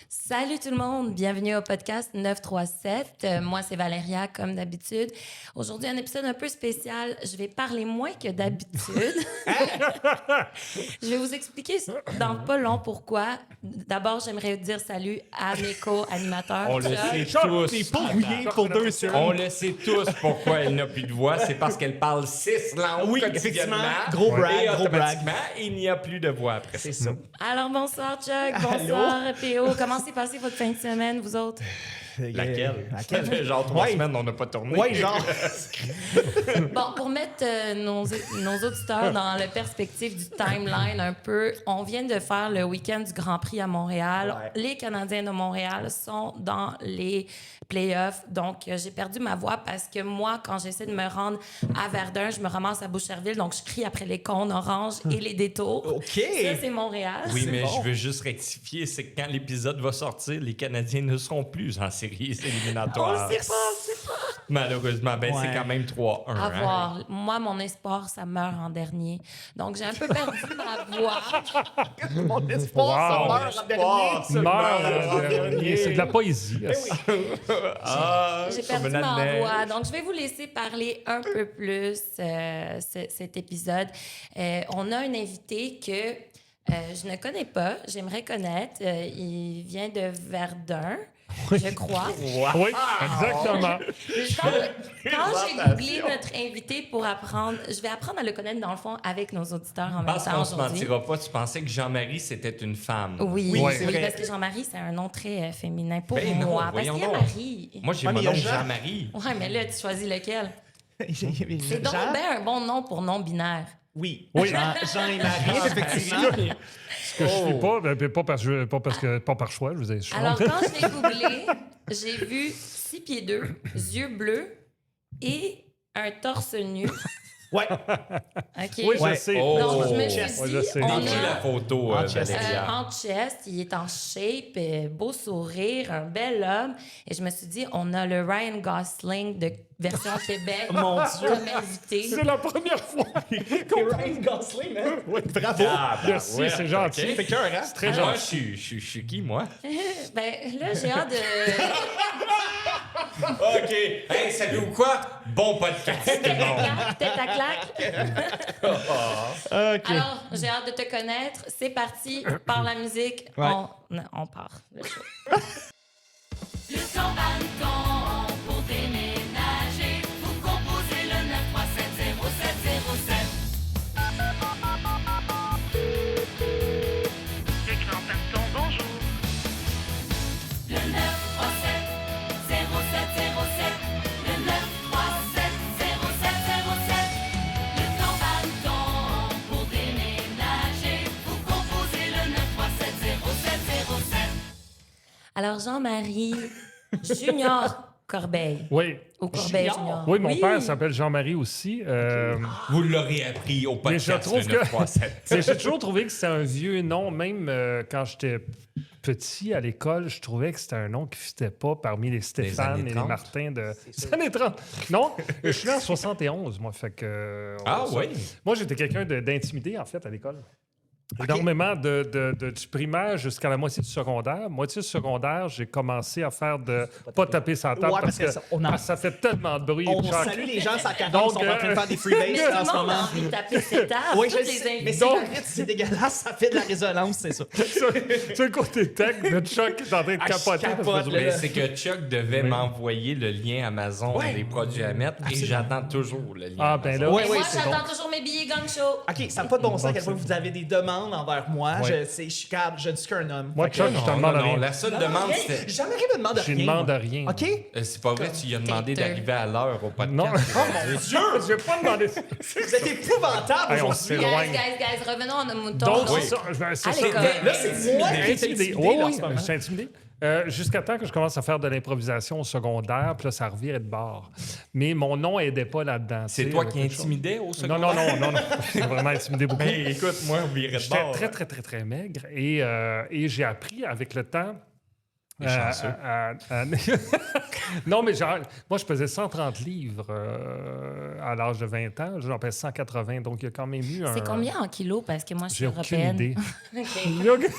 Salut tout le monde, bienvenue au podcast 937. Moi, c'est Valéria, comme d'habitude. Aujourd'hui, un épisode un peu spécial. Je vais parler moins que d'habitude. Je vais vous expliquer dans pas long pourquoi. D'abord, j'aimerais dire salut à mes co-animateurs. On le sait Chuck, tous. t'es pas rouillé pour 2 secondes. On le sait tous pourquoi elle n'a plus de voix. C'est parce qu'elle parle 6 langues Oui, quotidiennement. effectivement. Gros brag, Et gros brag. automatiquement, il n'y a plus de voix après. C'est ça. Alors, bonsoir Chuck, bonsoir P.O. Comment s'est passé votre fin de semaine, vous autres? Laquelle? Ça fait genre 3 Ouais. semaines on n'a pas tourné. Ouais, genre. Bon, pour mettre nos auditeurs dans la perspective du timeline un peu, on vient de faire le week-end du Grand Prix à Montréal. Ouais. Les Canadiens de Montréal sont dans les playoffs. Donc, j'ai perdu ma voix parce que moi, quand j'essaie de me rendre à Verdun, je me ramasse à Boucherville. Donc, je crie après les cônes oranges et les détours. OK. Ça, c'est Montréal. Oui, C'est mais bon. je veux juste rectifier, c'est que quand l'épisode va sortir, les Canadiens ne seront plus en séries On éliminatoires. le sait pas, on le sait pas. Malheureusement, ben Ouais. c'est quand même 3-1. À hein. voir. Moi, mon espoir, ça meurt en dernier. Donc, j'ai un peu perdu ma voix. Mon espoir, Wow. ça meurt en dernier. Meurt, c'est de la poésie. Ah, J'ai comme perdu une ma année. voix. Donc, je vais vous laisser parler un peu plus cet épisode. On a un invité que je ne connais pas. J'aimerais connaître. Il vient de Verdun, je crois. Oui, exactement. Quand j'ai googlé notre invité pour apprendre, je vais apprendre à le connaître dans le fond avec nos auditeurs en même Parce temps qu'on se aujourd'hui. mentira pas, tu pensais que Jean-Marie, c'était une femme. Oui, Oui, oui, c'est vrai. parce que Jean-Marie, c'est un nom très féminin pour Ben non, moi. Parce voyons qu'il y a donc. Marie. Moi, j'ai Ouais, mon mais il y a nom Jean. Jean-Marie. Ouais, mais là, tu choisis lequel? C'est donc Jean? bien un bon nom pour non-binaire. Oui. Oui. Jean et Marie, effectivement. Ce que je suis pas, ben, pas par choix, je vous ai Alors, quand je l'ai googlé, j'ai vu 6 pieds 2, yeux bleus et un torse nu. Ouais. OK? Oui, Ouais. je sais. Oh. Donc, je me suis Chest. dit, Ouais, je sais. on Décris la a photo, En chest. Valéria. en chest, il est en shape, beau sourire, un bel homme. Et je me suis dit, on a le Ryan Gosling de version Québec Mon Dieu. comme invité. C'est la première fois. C'est Ryan Gosling, hein? Oui. Bravo. Ah, ben Merci, ouais, c'est gentil. ok. Fait cœur, hein? Très Moi, gentil. je suis qui, moi? Ben, là, j'ai hâte de... OK. Hey, savez-vous quoi? Bon podcast. Tête à claque. OK. Alors, j'ai hâte de te connaître. C'est parti. Par la musique, Ouais. on part. Le show. Le temps balcon pour déménager. Vous composez le 9370707. Le grand balcon, bonjour. Le 9370707. Le 9370707. Le grand balcon pour déménager. Vous composez le 9370707. Alors, Jean-Marie Junior Corbeil. Oui. Ou Corbeil Junior. Junior. Oui, mon père s'appelle Jean-Marie aussi. Vous l'aurez appris au Mais je podcast trouve le que 937. j'ai toujours trouvé que c'était un vieux nom, même quand j'étais petit à l'école, je trouvais que c'était un nom qui ne fitait pas parmi les Stéphane années et les 30. Martin de des années 30. Non, je suis né en 71, moi, fait que Ah ça- oui? Moi, j'étais quelqu'un d'intimidé en fait à l'école. Énormément du primaire jusqu'à la moitié du secondaire. Moitié du secondaire, j'ai commencé à faire de pas taper sa table Ouais, parce que ça fait tellement de bruit. On Chuck. salue les gens, ça Donc, carence, on va en train de faire des freebases Mais en tout ce le monde moment. a envie de taper ses tables. Oui, Tous je les sais, mais invités. c'est un rythme, c'est dégueulasse, ça fait de la résonance, c'est ça. Sur le côté tech, notre Chuck est en train de Ah, je capoter. capote, parce que- Mais c'est que Chuck devait m'envoyer le lien Amazon Ouais. des produits à mettre et j'attends toujours le lien. Ah, ben là, Amazon. Ouais, Et ouais, moi, c'est j'attends bon. toujours mes billets gang show. OK, ça n'a pas de bon sens à quel point vous avez des demandes envers moi. Ouais. Je suis capable, je ne suis qu'un homme. Moi, Fait que- Chuck, je te Non, demande non, non, rien. la seule demande, Hey, c'était... jamais me demande Je rien. demande moi. rien. OK? C'est pas vrai, tu lui as demandé Têteux. d'arriver à l'heure au podcast. Non. Oh mon Dieu! Je vais pas demander ça. Vous êtes épouvantable Hey, on aujourd'hui. s'est Guys, loin. guys, revenons à nos moutons. Donc, Donc, c'est ça. C'est à ça. l'école. Là, c'est moi qui est Intimidé. intimidé Oui, là, en oui, ce moment. je suis intimidé. Jusqu'à temps que je commence à faire de l'improvisation au secondaire, puis là, ça revirait de bord. Mais mon nom aidait pas là-dedans. C'est tu sais, toi avec qui quelque chose. intimidais au Non, secondaire? non. J'ai vraiment intimidé beaucoup. Ben, écoute, moi, on virait de J'étais bord. très, très, très, très maigre et j'ai appris avec le temps Les chanceux. Non, mais genre, moi, je pesais 130 livres à l'âge de 20 ans. J'en pèse 180, donc il y a quand même eu un... C'est combien en kilos? Parce que moi, je suis J'ai aucune européenne. idée. OK.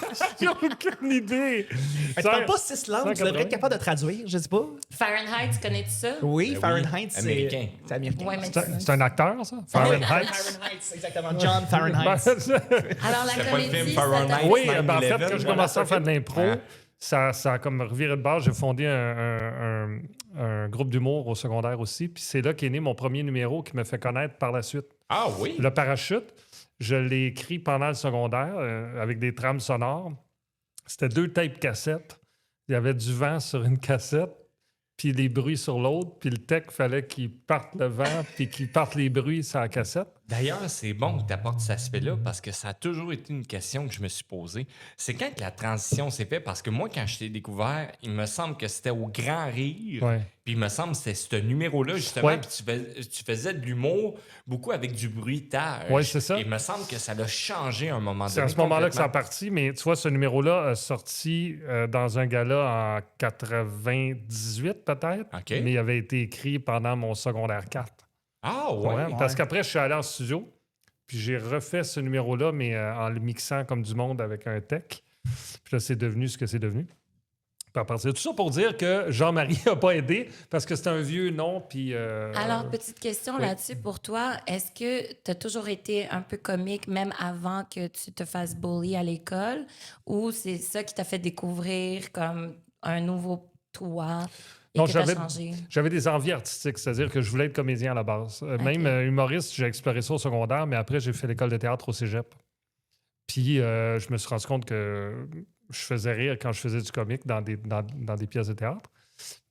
J'ai aucune idée. Tu parles pas 6 langues, tu devrais être capable de traduire, je sais pas. Fahrenheit, tu connais-tu ça? Oui, Ben Fahrenheit, oui, c'est américain. C'est américain. Ouais, mais C'est un acteur, ça? Fahrenheit? Fahrenheit, exactement. John Fahrenheit. Alors, la C'est pas le comédie, film ça t'a- Fahrenheit. Oui, 9/11, ben, en fait, quand je voilà, commençais à c'est faire de l'impro, Ouais. ça a comme reviré de base. J'ai fondé un groupe d'humour au secondaire aussi. Puis c'est là qu'est né mon premier numéro qui me fait connaître par la suite. Ah oui? Le parachute, je l'ai écrit pendant le secondaire avec des trames sonores. C'était 2 tapes cassettes. Il y avait du vent sur une cassette, puis les bruits sur l'autre. Puis le tech, fallait qu'il parte le vent, puis qu'il parte les bruits sur la cassette. D'ailleurs, c'est bon que tu apportes cet aspect-là parce que ça a toujours été une question que je me suis posée. C'est quand que la transition s'est faite? Parce que moi, quand je t'ai découvert, il me semble que c'était au Grand Rire. Ouais. Puis il me semble que c'était ce numéro-là, justement. Ouais. Puis tu faisais de l'humour beaucoup avec du bruitage. Ouais, c'est ça. Et il me semble que ça l'a changé à un moment donné. C'est à ce moment-là que ça a complètement. parti, mais tu vois, ce numéro-là a sorti dans un gala en 98 peut-être, OK. mais il avait été écrit pendant mon secondaire 4. Ah ouais? Ouais, parce qu'après, je suis allé en studio, puis j'ai refait ce numéro-là, mais en le mixant comme du monde avec un tech. Puis là, c'est devenu ce que c'est devenu. Puis à partir de tout ça pour dire que Jean-Marie n'a pas aidé, parce que c'est un vieux nom, puis... Alors, petite question oui. là-dessus pour toi. Est-ce que tu as toujours été un peu comique, même avant que tu te fasses bully à l'école, ou c'est ça qui t'a fait découvrir comme un nouveau toi et Non, que t'as changé? J'avais des envies artistiques, c'est-à-dire que je voulais être comédien à la base. Même humoriste, j'ai exploré ça au secondaire, mais après, j'ai fait l'école de théâtre au cégep. Puis, je me suis rendu compte que je faisais rire quand je faisais du comique dans des pièces de théâtre.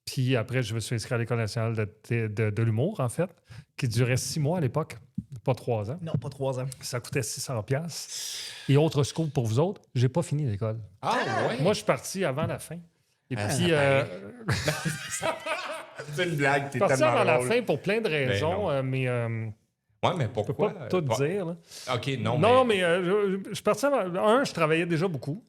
Puis après, je me suis inscrit à l'École nationale de l'humour, en fait, qui durait 6 mois à l'époque, pas 3 ans. Non, pas 3 ans. Ça coûtait 600$. Et autre scoop pour vous autres, j'ai pas fini l'école. Ah ouais? Moi, je suis parti avant la fin. Et Ah, puis, c'est une blague, je suis parti avant la fin pour plein de Ben raisons, non. mais Ouais, mais je peux pourquoi? pas tout dire. Là. OK, non, Non, mais je suis parti avant... je travaillais déjà beaucoup.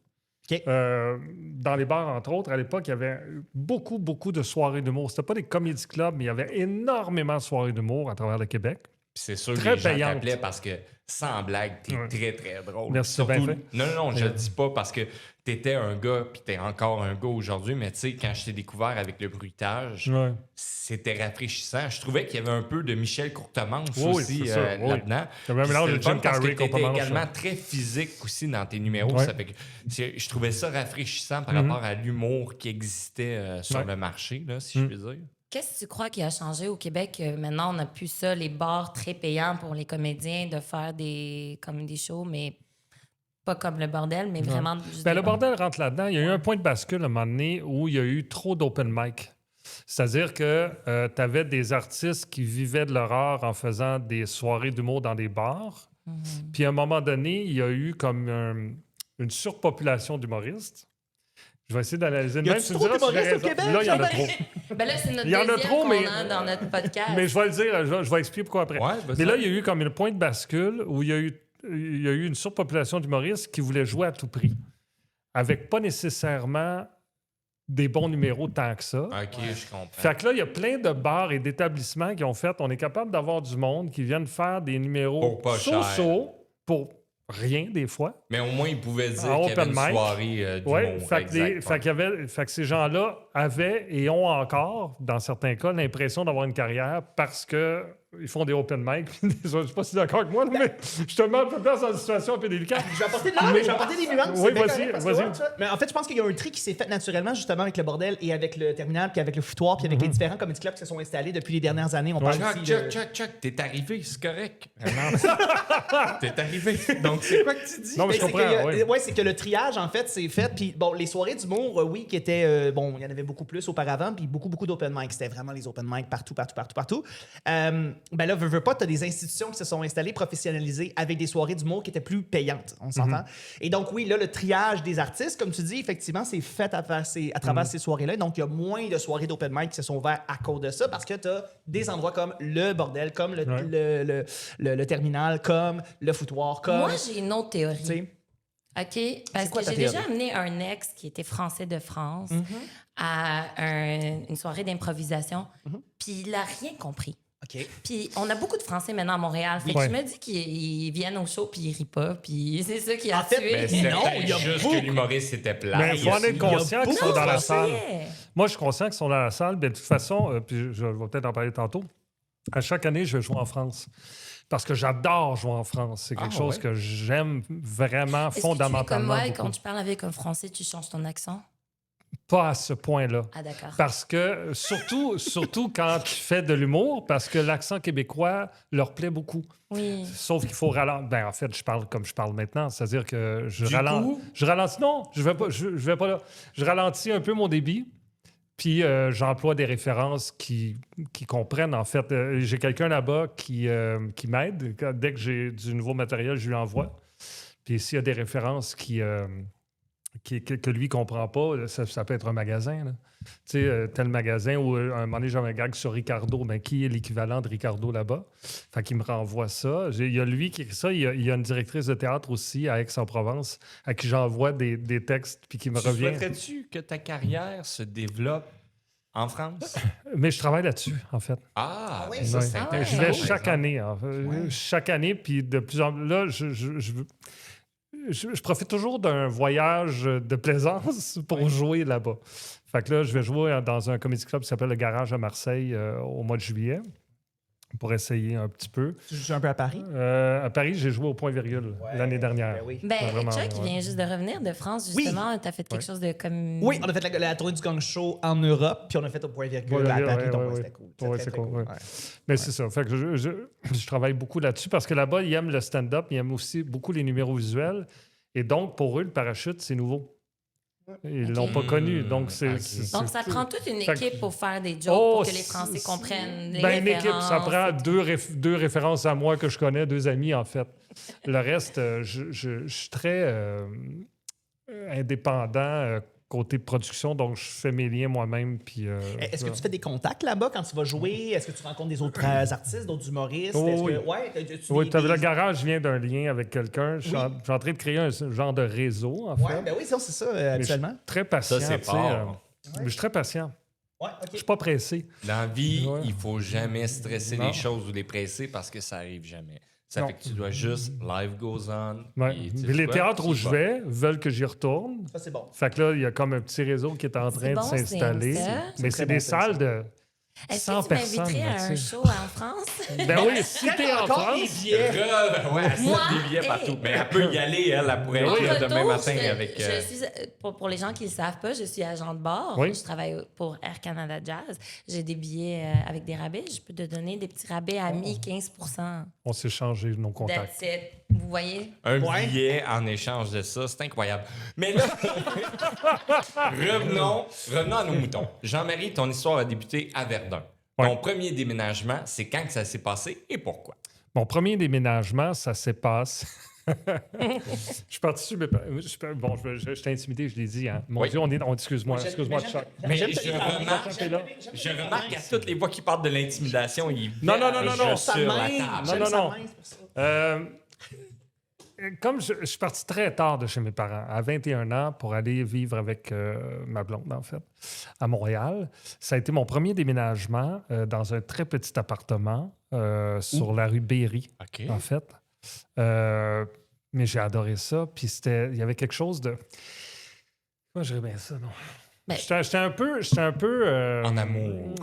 OK. Dans les bars, entre autres, à l'époque, il y avait beaucoup, beaucoup de soirées d'humour. C'était pas des comédie clubs, mais il y avait énormément de soirées d'humour à travers le Québec. Puis c'est sûr Très que les gens payante. t'appelaient parce que, sans blague, t'es Ouais. très, très drôle. Merci, Surtout, bien fait. non, je le dis pas parce que t'étais un gars, puis t'es encore un gars aujourd'hui, mais tu sais, quand je t'ai découvert avec le bruitage, Ouais. c'était rafraîchissant. Je trouvais qu'il y avait un peu de Michel Courtemanche Oui, aussi c'est ça, oui. là-dedans. Il y avait un Puis mélange c'était de le fun Jim parce que Carrey, t'étais Courtemanche, également ouais. très physique aussi dans tes numéros. Ouais. Ça fait que je trouvais ça rafraîchissant par Mhm. rapport à l'humour qui existait sur Ouais. le marché, là, si Mhm. je puis dire. Qu'est-ce que tu crois qui a changé au Québec? Maintenant, on n'a plus ça, les bars très payants pour les comédiens de faire des shows, mais pas comme le bordel, mais vraiment... juste Ben, des le bars. bordel rentre là-dedans. Il y a eu un point de bascule à un moment donné où il y a eu trop d'open mic. C'est-à-dire que tu avais des artistes qui vivaient de leur art en faisant des soirées d'humour dans des bars. Puis à un moment donné, il y a eu comme une surpopulation d'humoristes. Je vais essayer d'analyser. Y a-tu tu me trop diras si j'ai d'humoristes au raison. Québec, Là, il y en a Jean-Marie? trop. Ben là, c'est notre Il y en a deuxième trop, qu'on mais- a dans notre podcast. Mais je vais le dire, je vais expliquer pourquoi après. Ouais, Mais là, il y a eu comme un point de bascule où il y a eu une surpopulation d'humoristes qui voulaient jouer à tout prix, avec pas nécessairement des bons numéros tant que ça. OK, je comprends. Fait que là, il y a plein de bars et d'établissements qui ont fait, on est capable d'avoir du monde qui viennent faire des numéros Pour pas cher. so-so, pour rien des fois. Mais au moins, ils pouvaient dire En qu'il y avait open une mic. soirée d'humour. Ouais, fait que, exact, fait qu'il y avait, fait que ces gens-là avaient et ont encore, dans certains cas, l'impression d'avoir une carrière parce que ils font des open mic. Je ne suis pas si d'accord avec moi, là, mais je te mets un peu plus dans une situation un peu délicate. Je vais apporter, Mais- je vais apporter des nuances. Oui, c'est bien vas-y, correct, parce que, vas-y. ouais, tu vois, mais en fait, je pense qu'il y a un tri qui s'est fait naturellement, justement, avec le bordel et avec le terminal, puis avec le foutoir, puis avec les différents comedy clubs qui se sont installés depuis les dernières années. On parle Chuck, aussi de... Chuck, t'es arrivé, c'est correct. T'es arrivé. Donc, c'est quoi que tu dis? Non, mais Mais je c'est comprends. que, oui. ouais, c'est que le triage, en fait, c'est fait. Puis, bon, les soirées d'humour, oui, qui étaient. Bon, il y en avait beaucoup plus auparavant, puis beaucoup d'open mic. C'était vraiment les open mic partout. Ben là, veux pas, t'as des institutions qui se sont installées, professionnalisées, avec des soirées d'humour qui étaient plus payantes, on s'entend. Et donc, oui, là, le triage des artistes, comme tu dis, effectivement, c'est fait à travers ces soirées-là. Donc, il y a moins de soirées d'open mic qui se sont ouvertes à cause de ça, parce que t'as des endroits comme le bordel, comme le terminal, comme le foutoir, comme. Moi, j'ai une autre Tu théorie. sais, OK, parce quoi que ta j'ai déjà théorie? amené un ex qui était français de France à une soirée d'improvisation, puis il n'a rien compris. OK. Puis on a beaucoup de Français maintenant à Montréal. Fait que Ouais. je me dis qu'ils viennent au show puis ils rient pas. Puis c'est ça qui a En fait, tué. Mais c'était Non, peut-être il y a juste beaucoup. que l'humoriste était plat. Mais il faut en être conscient qu'ils sont dans la salle. Français. Moi, je suis conscient qu'ils sont dans la salle. Mais de toute façon, puis je vais peut-être en parler tantôt, à chaque année, je vais jouer en France. Parce que j'adore jouer en France. C'est quelque chose ouais? que j'aime vraiment Est-ce que tu es comme fondamentalement moi et beaucoup. quand tu parles avec un Français, tu changes ton accent? Pas à ce point-là. Ah, d'accord. Parce que, surtout quand tu fais de l'humour, parce que l'accent québécois leur plaît beaucoup. Oui. Sauf qu'il faut ralentir. Ben, en fait, je parle comme je parle maintenant. C'est-à-dire que je Du ralentis. coup? Je ralentis. Non, je vais pas là. Je ralentis un peu mon débit. Puis j'emploie des références qui comprennent. En fait, j'ai quelqu'un là-bas qui m'aide. Dès que j'ai du nouveau matériel, je lui envoie. Puis s'il y a des références que lui ne comprend pas, ça peut être un magasin. Là. Tu sais, tel magasin où un moment donné, j'avais un gag sur Ricardo. Mais qui est l'équivalent de Ricardo là-bas? Fait qu'il me renvoie ça. Il y a lui qui écrit ça. Il y a une directrice de théâtre aussi à Aix-en-Provence à qui j'envoie des textes puis qui me revient. Souhaiterais-tu que ta carrière se développe en France? Mais je travaille là-dessus, en fait. Ah, oui, mais ça, Ouais. c'est Ah ouais. Je intéressant. vais cool, chaque année. En fait. Chaque année, puis de plus en plus. Là, je profite toujours d'un voyage de plaisance pour jouer là-bas. Fait que là, je vais jouer dans un comédie club qui s'appelle Le Garage à Marseille au mois de juillet pour essayer un petit peu. Tu joues un peu à Paris? À Paris, j'ai joué au point-virgule l'année dernière. Ben oui. Ben, Vraiment, Chuck, il ouais. vient juste de revenir de France, Oui. justement. Tu as fait quelque Ouais. chose de comme. Oui, on a fait la tournée du Gang Show en Europe, puis on a fait au point-virgule Ouais, à ouais, Paris, ouais, donc ouais, c'était cool. ouais, Très, c'est très cool, ouais. Ouais. Mais c'est ça. Fait que je travaille beaucoup là-dessus parce que là-bas, ils aiment le stand-up, ils aiment aussi beaucoup les numéros visuels. Et donc, pour eux, le parachute, c'est nouveau. Ils l'ont pas connu. Donc, c'est. ok. Donc, ça prend toute une Fait que- équipe pour faire des jokes, Oh, pour que les Français comprennent les Ben, une équipe, ça références. prend deux références à moi que je connais, deux amis, en fait. Le reste, je suis très indépendant côté production, donc je fais mes liens moi-même. Puis, Est-ce que tu fais des contacts là-bas quand tu vas jouer? Est-ce que tu rencontres des autres artistes, d'autres humoristes? Oh, Est-ce oui. que, ouais, tu Oui, le garage vient d'un lien avec quelqu'un. Je suis en train de créer un genre de réseau, en fait. Ouais, ben oui, c'est ça, Mais je suis habituellement. très patient. Ça, c'est tu sais, fort. mais je suis très patient. Ouais, Je OK. suis pas pressé. Dans la vie, Ouais. il faut jamais stresser Non. les choses ou les presser parce que ça arrive jamais. Ça Non. fait que tu dois juste life goes on. Ouais. puis tu sais Mais les quoi, théâtres tu où y je vas. vais veulent que j'y retourne. Ça, c'est bon. Fait que là, il y a comme un petit réseau qui est en train bon de s'installer. signe, ça. Mais C'est c'est très des bon signe, salles ça. de Est-ce 100 que tu personnes. m'inviterais là, à un tu sais. show en France? Ben oui, si t'es en Encore des France. billets. Ouais, elle Moi, se des billets hey. partout. Mais elle peut y aller, elle pourrait En être là demain retour, matin je- avec. je suis, pour les gens qui ne le savent pas, je suis agent de bord. Oui. Je travaille pour Air Canada Jazz. J'ai des billets avec des rabais. Je peux te donner des petits rabais à 15 On s'est changé nos contacts. That's it. Vous voyez? Un Ouais. billet en échange de ça, c'est incroyable. Mais là, revenons à nos moutons. Jean-Marie, ton histoire a débuté à Verdun. Ouais. Ton premier déménagement, c'est quand que ça s'est passé et pourquoi? Mon premier déménagement, ça s'est passé. Je suis parti sur mes pa- Bon, je t'ai intimidé, je l'ai dit. Hein. Mon Oui. Dieu, excuse-moi, excuse-moi, Chuck. Mais J'aime je te les remarque, t'es là. je remarque qu'à toutes les fois qu'il parle de l'intimidation, il Non, non, verge non, non, Ça sur la mince, table. j'aime Non, ça non. mince pour ça. Comme je suis parti très tard de chez mes parents, à 21 ans, pour aller vivre avec ma blonde, en fait, à Montréal. Ça a été mon premier déménagement dans un très petit appartement sur la rue Berry, OK. en fait. Mais j'ai adoré ça. Puis il y avait quelque chose de... Moi, je dirais bien ça, non? Ben- J'étais un peu... En amour.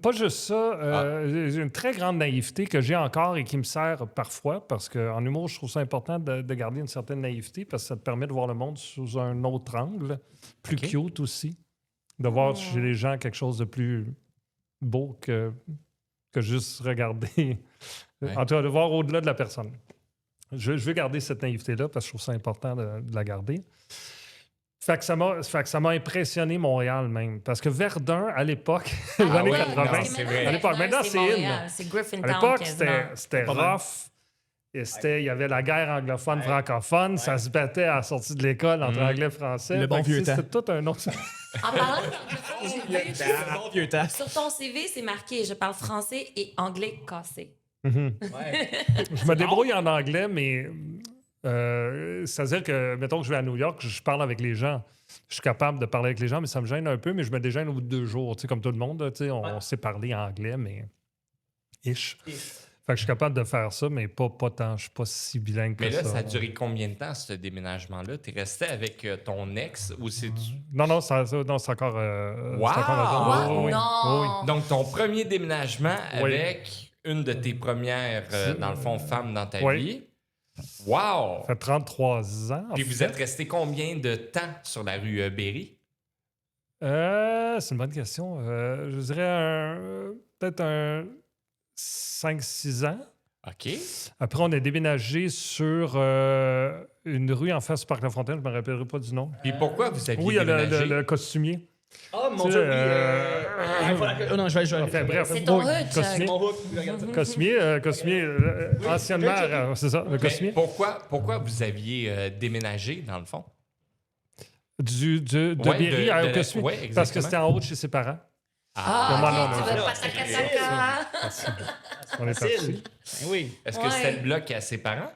Pas juste ça. J'ai une très grande naïveté que j'ai encore et qui me sert parfois parce qu'en humour, je trouve ça important de garder une certaine naïveté parce que ça te permet de voir le monde sous un autre angle, plus cute aussi. De voir chez les gens quelque chose de plus beau que juste regarder. Ouais. En tout cas, de voir au-delà de la personne. Je veux garder cette naïveté-là parce que je trouve ça important de la garder. Fait que ça m'a impressionné Montréal même. Parce que Verdun, à l'époque, les Ah années ouais, 80, parce que c'est maintenant, vrai. À l'époque, maintenant, c'est in. Montréal, c'est à Griffintown l'époque, quasiment. c'était Pas mal. rough. Et il y avait la guerre anglophone-francophone. Ça se battait à la sortie de l'école entre anglais et français. Le bon Fait que vieux C'était tout un autre... En parlant d'anglophone, j'ai vu Le bon vieux temps. sur ton CV, c'est marqué « Je parle français et anglais cassé Ouais. Je me débrouille en anglais, mais C'est-à-dire que, mettons que je vais à New York, je parle avec les gens. Je suis capable de parler avec les gens, mais ça me gêne un peu, mais je me dégêne au bout de 2 jours. Tu sais, comme tout le monde, là, tu sais, on sait parler anglais, mais ish. Fait que je suis capable de faire ça, mais pas tant. Je suis pas si bilingue que Mais là, ça. ça a duré combien de temps, ce déménagement-là? T'es resté avec ton ex ou c'est du... Non, non, c'est encore... Wow! c'est encore Wow, oui, non! oui. Donc, ton premier déménagement Oui. avec une de tes premières, dans le fond, femmes dans ta Oui. vie. Wow! Ça fait 33 ans. en Puis vous fait. êtes resté combien de temps sur la rue Berry? C'est une bonne question. Je dirais peut-être un 5-6 ans. OK. Après, on a déménagé sur une rue en face du Parc La Fontaine. Je ne me rappellerai pas du nom. Puis pourquoi vous aviez Oui, il y a déménagé? le costumier. Oh mon Tu Dieu, sais, oui. Voilà. Oh non, je vais. Enfin, bref. C'est ton oui, hood, Chuck. costumier. Mon hook, regarde ça. Costumier, anciennement, c'est ça, le Mais costumier. pourquoi vous aviez déménagé, dans le fond? De Ouais, Berry au costumier. ouais, Parce exactement. que c'était en haut de chez ses parents. Ah, Comment ok, non, tu non, veux non, pas c'est ta On est Facile. parti. Ben oui. Est-ce que Ouais. c'était le bloc à ses parents?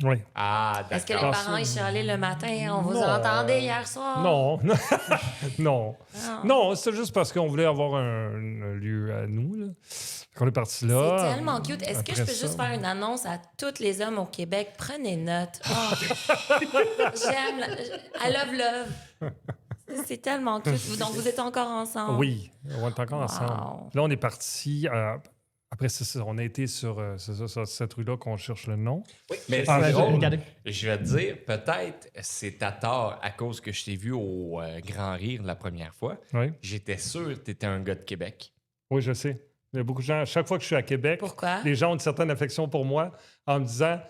Oui. Ah, Est-ce que les d'accord. parents, ils chialaient le matin? On vous Non. entendait hier soir? Non. Non. Ah. Non, c'est juste parce qu'on voulait avoir un lieu à nous. Là. Fait qu'on est parti là. C'est tellement cute. Est-ce que je Après peux ça- juste faire une annonce à tous les hommes au Québec? Prenez note. Oh. J'aime. I love. C'est tellement cute. Donc, vous êtes encore ensemble? Oui, on est encore Wow. ensemble. Là, on est parti. Après, c'est ça, on a été sur cette rue-là qu'on cherche le nom. Mais Ah, c'est drôle. regardez. Je vais te dire, peut-être c'est à tort à cause que je t'ai vu au Grand Rire la première fois. Oui, J'étais sûr que tu étais un gars de Québec. oui, je sais. Il y a beaucoup de gens. Chaque fois que je suis à Québec, Pourquoi? les gens ont une certaine affection pour moi en me disant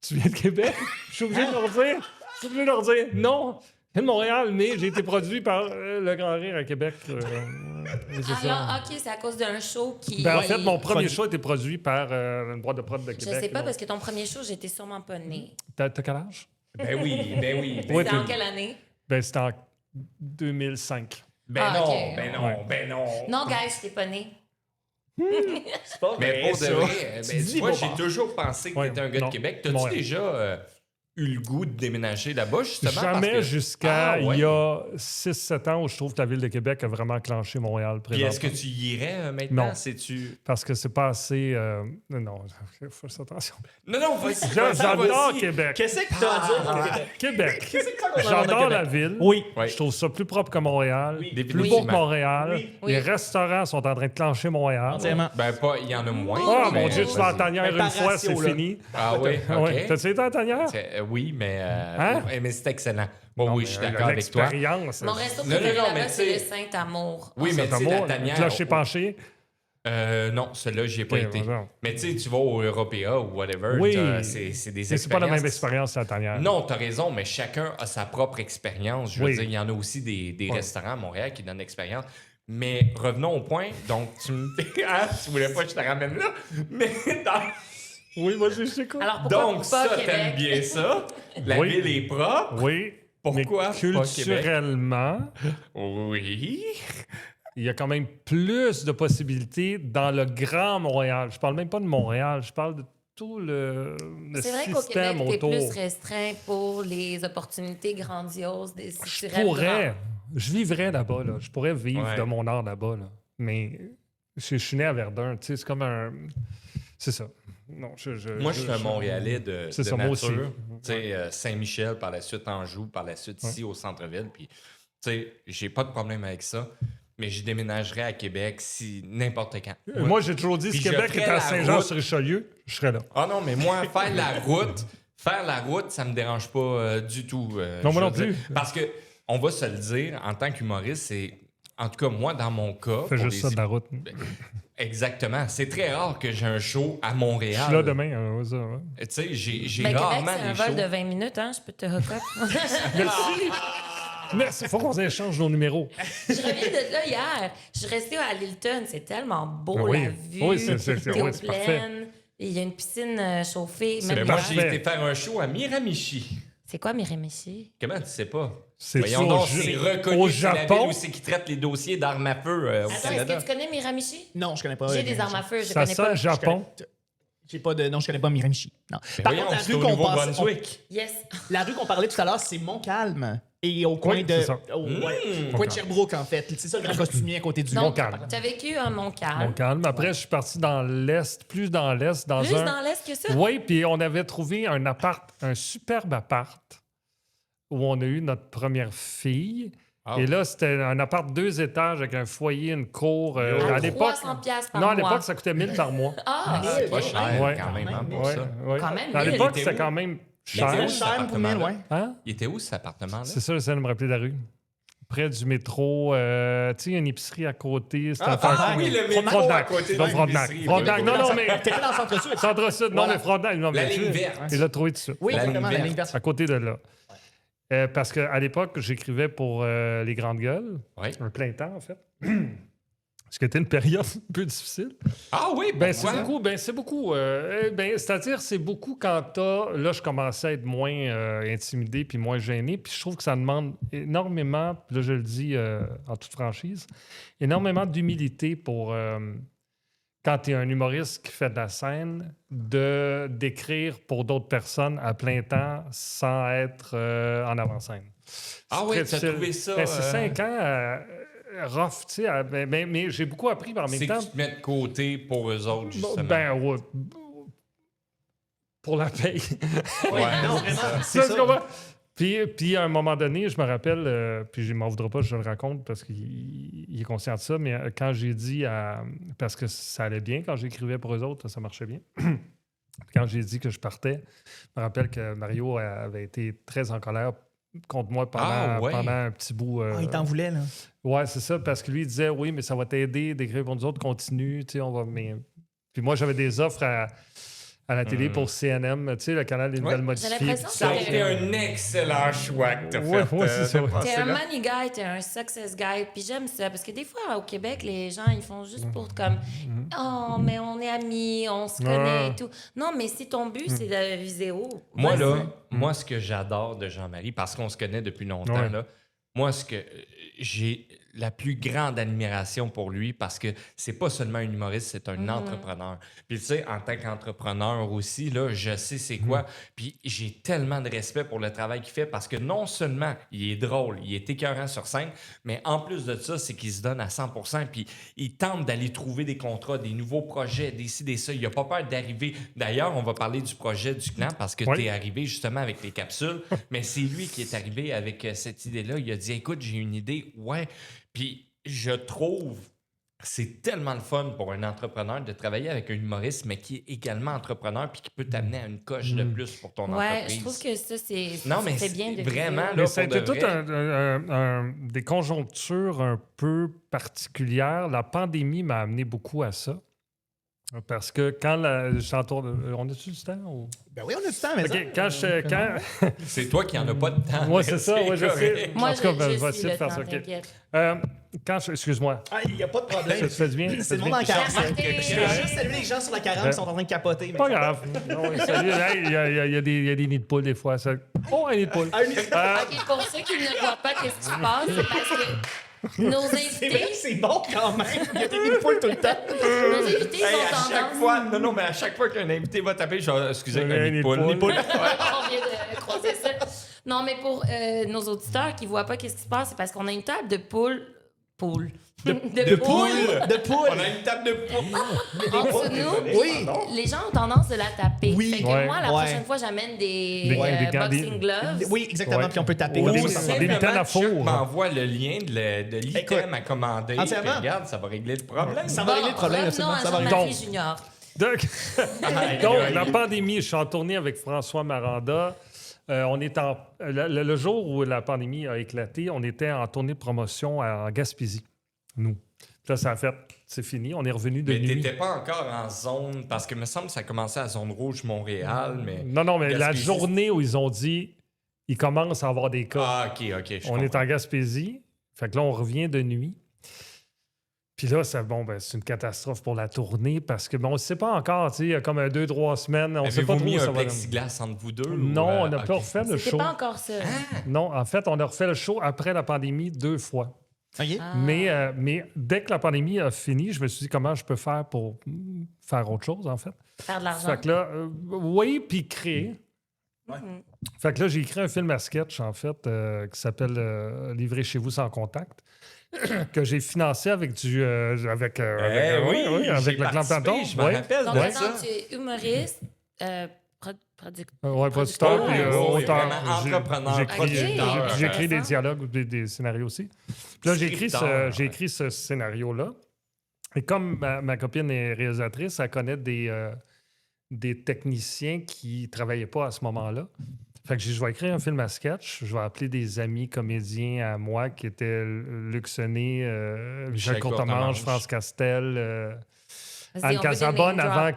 Tu viens de Québec? Je suis obligé de leur dire. Je suis obligé de leur dire non. Je viens de Montréal, mais j'ai été produit par le Grand Rire à Québec. Oui, c'est ça. Alors, OK, c'est à cause d'un show qui... Ben, en Ouais, fait, mon premier produit. show a été produit par une boîte de prod de Je Québec. sais pas, là. parce que ton premier show, j'étais sûrement pas née. T'as quel âge? Ben oui, ben oui. Oui, C'était en t'es- quelle année? Ben, c'était en 2005. Ben Ah, non, ok. ben non, Ouais. ben non. Non, guys, j'étais pas née. C'est pas Mais vrai, pour de ça. vrai, ben, dis tu vois, pas j'ai pas. toujours pensé que Ouais, tu étais un gars non, de Québec. T'as-tu Montréal. déjà eu le goût de déménager là-bas, justement? parce Jamais que- jusqu'à Ah, ouais. il y a 6-7 ans où je trouve que la ville de Québec a vraiment clenché Montréal Puis est-ce que présentement. tu y irais maintenant? Non. C'est-tu... Parce que c'est pas assez... Non, il faut faire attention. Non, vas-y. J'adore vas-y. Québec. Qu'est-ce que t'as à dire pour Québec? Québec. Qu'est-ce que t'as à dire J'adore pour la Québec? ville. Oui. Ouais. Je trouve ça plus propre que Montréal. Oui. Plus Définitivement. beau que Montréal. Oui. Oui. Les restaurants sont en train de clencher Montréal. Entièrement. Ben, pas, il y en a moins. Oh mais mon Dieu, tu vas à vas-y. Tanière Mais une par fois, ratio, c'est là. fini. Ah oui, OK. Ouais. T'as-tu été à Tanière? Oui, mais, Hein? mais c'est excellent. Bon, oui, je suis d'accord avec toi. L'expérience. Mon resto Non, préféré non, mais là-bas, c'est le tu sais- Saint-Amour. Oui, mais tu sais, la tanière... Clocher penché. Non, celui-là, j'y ai pas Ok, été. voilà. Mais tu sais, tu vas au Européa ou whatever, Oui. c'est des Mais c'est pas la même expériences. expérience à la Tanière. Non, t'as raison, mais chacun a sa propre expérience. Je veux Oui. dire, il y en a aussi des Ouais. restaurants à Montréal qui donnent l'expérience. Mais revenons au point. Donc, tu me ah, tu voulais pas que je te ramène là. Mais Oui, vas-y, je t'écoute. Alors, pourquoi donc, pas ça, Québec? t'aimes bien ça. La Oui. ville est propre. Oui. Pourquoi Mais pas Québec? culturellement, Oui. il y a quand même plus de possibilités dans le Grand Montréal. Je parle même pas de Montréal, je parle de tout le C'est vrai qu'au Québec, système t'es autour. plus restreint pour les opportunités grandioses. Si tu Je rêves pourrais, je vivrais là-bas. Là. Je pourrais vivre Ouais. de mon art là-bas. Là. Mais je suis né à Verdun. Tu sais, c'est comme un... C'est ça. Non, Moi, je suis un Montréalais de C'est de ça, moi aussi. nature. Tu sais, Saint-Michel, par la suite Anjou, par la suite ici au centre-ville. Puis, tu sais, j'ai pas de problème avec ça. Mais je déménagerais à Québec si n'importe quand. Moi, j'ai toujours dit, Puis si je Québec ferais était à la Saint-Jean-sur-Richelieu, je serais là. Ah non, mais moi, faire la route, ça me dérange pas du tout. Non, je moi non veux dire. plus. Parce que, on va se le dire, en tant qu'humoriste, c'est. En tout cas, moi, dans mon cas. Fais pour juste ça les- de la route. Exactement. C'est très rare que j'ai un show à Montréal. Je suis là demain. Ça, ouais. Tu sais, j'ai Ben, Québec, rarement c'est un des vol shows. de 20 minutes, hein? Je peux te hook up. Merci. Merci. Faut qu'on échange nos numéros. Je reviens de là hier. Je suis restée à Lilton. C'est tellement beau, Ah oui. la vue. Oui, c'est T'es aux oui, c'est parfait. plaines. Il y a une piscine chauffée. C'est Même Mais moi, l'hiver. j'ai parfait. été faire un show à Miramichi. C'est quoi Miramichi? Comment tu sais pas? C'est Voyons donc, c'est reconnu au que c'est la ville Japon. où c'est qui traite les dossiers d'armes à feu au Attends, est-ce Canada. que tu connais Miramichi? Non, je connais pas. J'ai des armes à feu, je Ça connais pas. sonne Japon. Non, je connais pas Miramichi. Non. Mais Par voyons, contre, c'est au Nouveau-Brunswick. Yes. la rue qu'on parlait tout à l'heure, c'est Montcalm. Et au coin Oui, de. c'est ça. Coin de Sherbrooke, en fait. C'est ça le grand costumier à côté du Donc, Montcalm. tu as vécu à Montcalm. Mon calme. Après, je suis parti dans l'Est, plus dans l'Est, dans Plus un... dans l'Est que ça? Oui, puis on avait trouvé un superbe appart où on a eu notre première fille. Ah. Et là, c'était un appart 2 étages avec un foyer, une cour. À à l'époque, 300 piastres par non, à mois. l'époque, ça coûtait 1000 par mois. Ah, C'est pas ok. cher Ouais. quand même hein, pour Ouais, ça. ouais. Quand même, À 1000. l'époque, Il était c'était où? quand même Il était cher. où? Cher pour 1000, ouais. Hein? Il était où cet appartement-là? C'est ça, j'essaie de me rappeler de la rue. Près du métro. Tu sais, il y a une épicerie à côté. C'était Frontenac. Frontenac. Frontenac. Non, non, mais... T'étais dans le centre-sud. Centre-Sud. Non, Voilà. mais Frontenac. Non, La bien ligne sûr. verte. Il l'a trouvé tout de suite. Oui, La exactement, ligne la ligne verte. verte. À côté de là. Parce qu'à l'époque, j'écrivais pour Les Grandes Gueules, Oui. un plein temps, en fait. Ce qui était une période un peu difficile. Ah oui, C'est beaucoup. C'est-à-dire, c'est beaucoup quand t'as... Là, je commençais à être moins intimidé puis moins gêné. Puis je trouve que ça demande énormément, puis là, je le dis en toute franchise, énormément d'humilité pour... quand tu es un humoriste qui fait de la scène, d'écrire pour d'autres personnes à plein temps sans être en avant-scène. Ah C'est oui, très tu as difficile. trouvé ça. C'est 5 ans rough, tu sais. Mais j'ai beaucoup appris par en même C'est temps. que tu te mets de côté pour eux autres, justement. Ouais, pour la paye. Ouais, non, c'est ça. vraiment. Tu comprends? Puis à un moment donné, je me rappelle, puis je ne m'en voudrais pas, je le raconte parce qu'il est conscient de ça, mais quand j'ai dit parce que ça allait bien quand j'écrivais pour eux autres, ça marchait bien. Quand j'ai dit que je partais, je me rappelle que Mario avait été très en colère contre moi pendant un petit bout. Ah, il t'en voulait, là. Ouais, c'est ça, parce que lui, il disait oui, mais ça va t'aider d'écrire pour nous autres, continue, tu sais, on va. Mais... Puis moi, j'avais des offres à la télé pour CNM, tu sais, le canal des nouvelles J'ai modifiées. l'impression Ça a que été un excellent choix que tu as Ouais, fait. ouais, c'est ça, ouais. t'es un money guy, t'es un success guy, puis j'aime ça, parce que des fois, au Québec, les gens, ils font juste pour comme « Oh, mais on est amis, on se connaît et tout. » Non, mais si ton but, c'est de viser haut, Moi, vas-y. là, moi, ce que j'adore de Jean-Marie, parce qu'on se connaît depuis longtemps, Ouais. là, moi, ce que j'ai la plus grande admiration pour lui, parce que c'est pas seulement un humoriste, c'est un entrepreneur. Puis tu sais, en tant qu'entrepreneur aussi, là, je sais c'est quoi. Puis j'ai tellement de respect pour le travail qu'il fait, parce que non seulement il est drôle, il est écœurant sur scène, mais en plus de ça, c'est qu'il se donne à 100%, puis il tente d'aller trouver des contrats, des nouveaux projets, des ci, des ça. Il a pas peur d'arriver. D'ailleurs, on va parler du projet du clan, parce que Oui. tu es arrivé justement avec les capsules, mais c'est lui qui est arrivé avec cette idée-là. Il a dit, écoute, j'ai une idée, ouais. Puis je trouve c'est tellement le fun pour un entrepreneur de travailler avec un humoriste, mais qui est également entrepreneur puis qui peut t'amener à une coche de plus pour ton Ouais, entreprise. je trouve que ça, c'est Non, mais c'est bien de vraiment, viser là, Mais ça a pour été de tout vrai. des conjonctures un peu particulières. La pandémie m'a amené beaucoup à ça. Parce que quand on a-tu du temps? Ou... Ben oui, on a du temps, mais OK, C'est toi qui en as pas de temps. Moi, c'est ça, ouais, je correct. sais. Moi, En tout cas, je va suis essayer de le faire temps, ça. OK. t'inquiète. Excuse-moi. Ah, il n'y a pas de problème. Ça te fait du bien? C'est le monde en 40. Remarquez. Je veux juste saluer les gens sur la 40 qui sont en train de capoter. mais Pas ça va. grave. Non, salut. Hey, il y a des nids de poules des fois. Ça... Oh, un nid de poule. OK, pour ceux qui ne voient pas qu'est-ce qui se passe, c'est parce que nos C'est vrai invités, que c'est bon quand même. Il y a des nids de poules tout le temps. nos invités Hey, ont à chaque tendance... fois, non, mais à chaque fois qu'un invité va taper, je vais excusez, Un un nid de poule. nid de poule. On vient de croiser ça. Non, mais pour nos auditeurs qui ne voient pas qu'est-ce qui se passe, c'est parce qu'on a une table de poules. De poules. De poules. On a une table de poule. En dessous de nous. Oui. Les gens ont tendance de la taper. Oui. Fait que Ouais. moi, la Ouais. prochaine fois, j'amène des Des boxing gloves. Oui, exactement. Ouais. Puis on peut taper. Ou comme des- ça. des mitaines à Chuck four. m'envoie le lien de l'item Écoute, à commander. entièrement. Puis regarde, ça va régler le problème. Ça va régler le problème, revenons absolument. à Ça va Jean-Marie régler. Junior. Donc, la pandémie, je suis en tournée avec François Maranda. On est le jour où la pandémie a éclaté, on était en tournée de promotion en Gaspésie, nous. Puis là, ça a fait, c'est fini, on est revenu de Mais nuit. t'étais pas encore en zone, parce que me semble que ça commençait à zone rouge Montréal, mais... Non, mais la Gaspésie, journée où ils ont dit, il commence à avoir des cas. Ah, OK, je On est comprends. en Gaspésie, fait que là, on revient de nuit. Puis là, c'est une catastrophe pour la tournée parce que, on ne sait pas encore, tu sais, il y a comme 2-3 semaines, on ne sait pas Avez-vous trop mis où ça un va. plexiglas entre vous deux? Non, ou, on n'a pas ok. refait le C'était show. pas encore ça. Non, en fait, on a refait le show après la pandémie 2 fois. OK. Ah. Mais dès que la pandémie a fini, je me suis dit comment je peux faire pour faire autre chose, en fait. Faire de l'argent. Fait que là, oui, puis créer. Mhm. Fait que là, j'ai écrit un film à sketch, en fait, qui s'appelle Livré chez vous sans contact, que j'ai financé avec du. Avec j'ai le clan participé, Planton. je me Ouais. rappelle Donc, de attends, ça. tu es humoriste, producteur. Ouais, producteur, puis oui, auteur. vraiment entrepreneur, J'écris- producteur. J'écris des Intéressant. dialogues ou des scénarios aussi. Puis là, Scripteur, j'ai écrit ce scénario-là. Et comme ma copine est réalisatrice, elle connaît des techniciens qui ne travaillaient pas à ce moment-là. Fait que je vais écrire un film à sketch. Je vais appeler des amis comédiens à moi qui étaient Luc Sonnet, Michel Courtemanche, France Castel, Vas-y, Anne on veut des Casabonne name avant drops.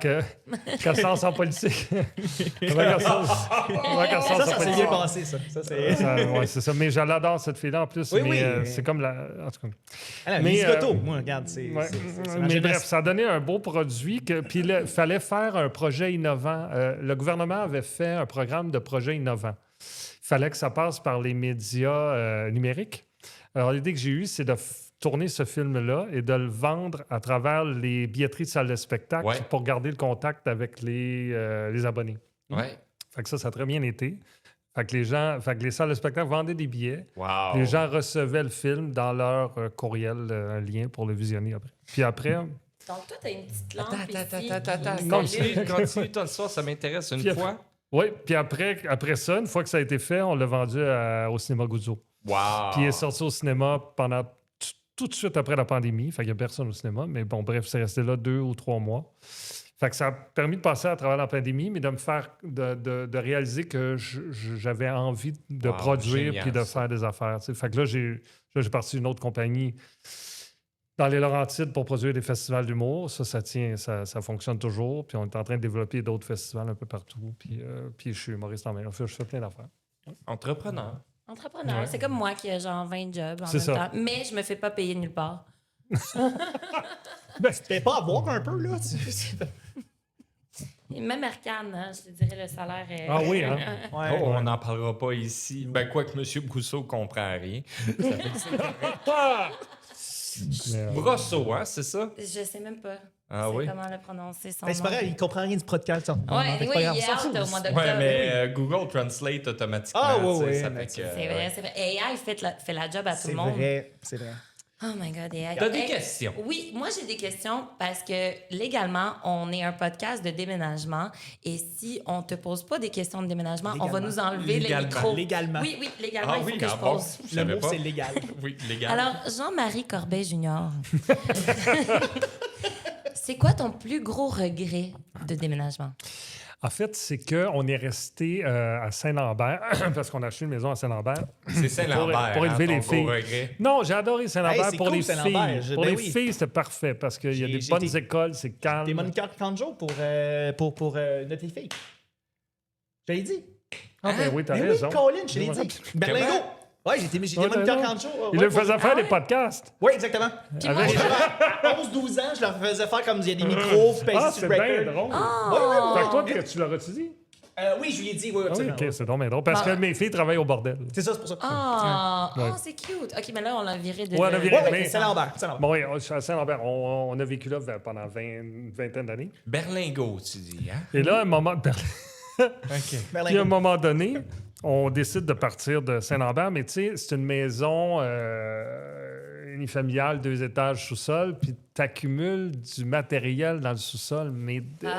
qu'elle se lance en politique. Avant qu'elle se lance en Ça s'est politique. bien passé, ça. Ça, c'est... Ouais, c'est ça. Mais je l'adore, cette fille-là, en plus. Oui, mais oui. c'est comme la... En tout cas. Alors, Mais, Lise Gotto, moi, regarde, c'est Ouais. ma Mais jeunesse. bref, ça a donné un beau produit. Puis il fallait faire un projet innovant. Le gouvernement avait fait un programme de projet innovant. Il fallait que ça passe par les médias numériques. Alors, l'idée que j'ai eue, c'est de tourner ce film-là et de le vendre à travers les billetteries de salles de spectacle Ouais. pour garder le contact avec les abonnés. Ouais. Fait que ça a très bien été. Fait que les salles de spectacle vendaient des billets. Wow. Les gens recevaient le film dans leur courriel, un lien pour le visionner après. Puis après, Donc, toi, t'as une petite lampe Attends, ici attends. qui Non, s'allume. Continue ton histoire, ça m'intéresse une Puis fois. oui, puis après ça, une fois que ça a été fait, on l'a vendu au cinéma Guzzo. Wow. Puis il est sorti au cinéma pendant tout de suite après la pandémie. Fait qu'il n'y a personne au cinéma. Mais bon, bref, c'est resté là 2 ou 3 mois. Fait que ça a permis de passer à travers la pandémie, mais de me faire, de réaliser que j'avais envie de Wow, produire génial, puis de ça. faire des affaires. Tu sais. Fait que là, j'ai parti d'une autre compagnie dans les Laurentides pour produire des festivals d'humour. Ça tient, ça fonctionne toujours. Puis on est en train de développer d'autres festivals un peu partout. Puis je suis humoriste en même temps. Je fais plein d'affaires. Entrepreneur. Entrepreneur, Ouais. c'est comme moi qui ai genre 20 jobs en C'est même ça. temps. Mais je me fais pas payer nulle part. Ben, tu te fais pas avoir un peu, là. Et même Arcane, hein, je te dirais, le salaire est... Ah oui, hein? Ouais. Oh, on n'en parlera pas ici. Ben, quoi que M. Brousseau comprend rien. Brosso, hein, c'est ça? Je sais même pas. Ah C'est oui? comment le prononcer, son Ben, c'est pas nom. grave, il comprend rien du podcast. Ça. Ouais, Fait que oui, c'est pas il grave. est out au mois d'octobre. Ouais, mais Google Translate automatiquement. Ah, tu sais, ouais, ça ouais, fait que, C'est vrai, c'est vrai. AI fait la job à tout C'est le monde. vrai, c'est vrai. Oh my God, AI. T'as des Hey, questions? Oui, moi j'ai des questions parce que légalement, on est un podcast de déménagement et si on te pose pas des questions de déménagement, on va Légalement. nous enlever Légalement. les micros. Légalement. Oui, oui, légalement, Ah il faut oui, que je ah bon? pose. Je Le savais mot, pas. c'est légal. Oui, légal. Alors, Jean-Marie Corbeil Junior, c'est quoi ton plus gros regret de déménagement? En fait, c'est qu'on est resté à Saint-Lambert parce qu'on a acheté une maison à Saint-Lambert. c'est Saint-Lambert. pour élever hein, les ton filles. gros regret. Non, j'ai adoré Saint-Lambert Hey, c'est pour cool, les Saint-Lambert. filles. Pour Ben les oui. filles, c'était parfait parce qu'il y a J'ai- des j'ai bonnes été- écoles, c'est calme. T'es Monica Canjo pour une de tes filles. Je l'ai dit. Ah, ben oui, t'as Mais raison. oui, Colin, je l'ai Je me dit. rappelle. Berlingo. Comment? Ouais, j'ai été Ouais, Monica non. Canjo. Il leur faisait faire des podcasts. Oui, exactement. Puis moi, Avec- À 11-12 ans, je leur faisais faire comme il y a des micros, passer Ah, sur c'est le bien record. drôle. Oh! Fait que toi, tu l'auras-tu dit? Oui, je lui ai dit, oui, Ah oui, absolument. ok, c'est donc bien drôle. Parce Bah. que mes filles travaillent au bordel. C'est ça, c'est pour ça. Ah, Ouais. c'est cute. OK, mais là, on l'a viré de... Ouais, on a viré. Ouais, mais- ouais, c'est Lambert. C'est Lambert. Bon, oui, à Saint-Lambert, on a vécu là pendant une vingtaine d'années. Berlingo, tu dis, hein? Et là, à un moment... Puis à un Berlingo. moment donné, on décide de partir de Saint-Lambert, mais tu sais, c'est une maison unifamiliale, 2 étages sous-sol, puis tu accumules du matériel dans le sous-sol, mais de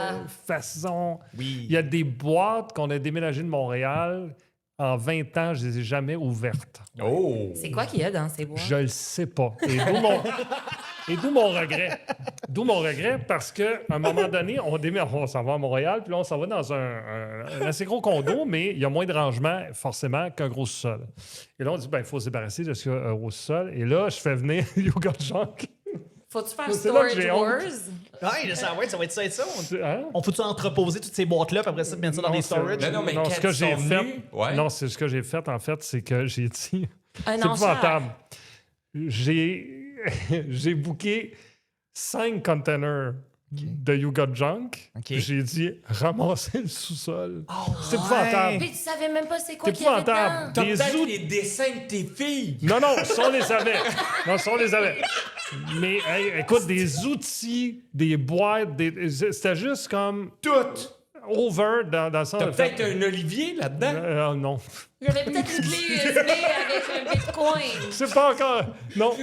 façon... Oui. Il y a des boîtes qu'on a déménagées de Montréal. En 20 ans, je les ai jamais ouvertes. Oh! C'est quoi qu'il y a dans ces bois? Je le sais pas. Et d'où mon regret. D'où mon regret, parce qu'à un moment donné, on s'en va à Montréal, puis là, on s'en va dans un assez gros condo, mais il y a moins de rangement, forcément, qu'un gros sous-sol. Et là, on dit, ben, il faut se débarrasser de ce qu'il y a au sous-sol. Et là, je fais venir Yoga Junk. Faut-tu faire C'est là que Storage j'ai honte. Wars? Ouais, ça va être ça. Hein? On faut-tu entreposer toutes ces boîtes-là, puis après ça, mettre ça dans Non, les c'est- storage? Mais non, mais Non, quand ce que ils j'ai sont fait, venus, ouais. non, c'est ce que j'ai fait, en fait, c'est que j'ai dit... Un C'est enchère. épouvantable. J'ai booké 5 containers de You Got Junk. OK. Puis j'ai dit ramasser le sous-sol. C'est ouais. épouvantable. Puis tu savais même pas c'est quoi C'est qu'il y avait épouvantable. dedans. T'as Des peut-être outils- les dessins de tes filles. Non, ça, on les avait. Non, ça, on les avait. Mais hey, écoute, des outils, des boîtes, c'était juste comme Toutes. over dans le sens T'as de peut-être un Olivier là-dedans. non. J'avais peut-être une clé USB avec un bitcoin. C'est pas encore. Non.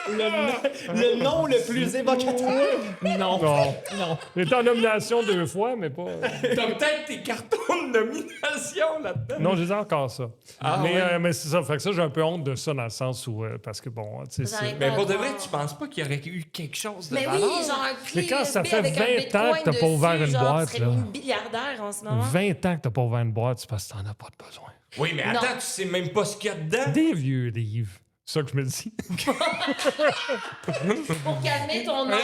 Le nom le plus évocateur. Non. Non. Non. J'étais en nomination 2 fois, mais pas. T'as peut-être tes cartons de nomination là-dedans. Non, j'ai encore ça. Ah, mais ouais. mais c'est ça. Fait que ça, j'ai un peu honte de ça dans le sens où. Parce que bon, tu sais, J'en ai c'est. pas. Mais pour de vrai, tu penses pas qu'il y aurait eu quelque chose de Mais oui, valeur? genre un clé Mais quand ça USB fait avec un 20 ans bitcoin que t'as pas ouvert dessus, une genre, boîte, tu serais là. une milliardaire en ce moment. 20 ans que t'as pas ouvert une boîte, c'est parce que t'en as pas de besoin. Oui, mais Non. attends, tu sais même pas ce qu'il y a dedans. Des vieux livres. C'est ça que je me dis. Pour calmer ton nom.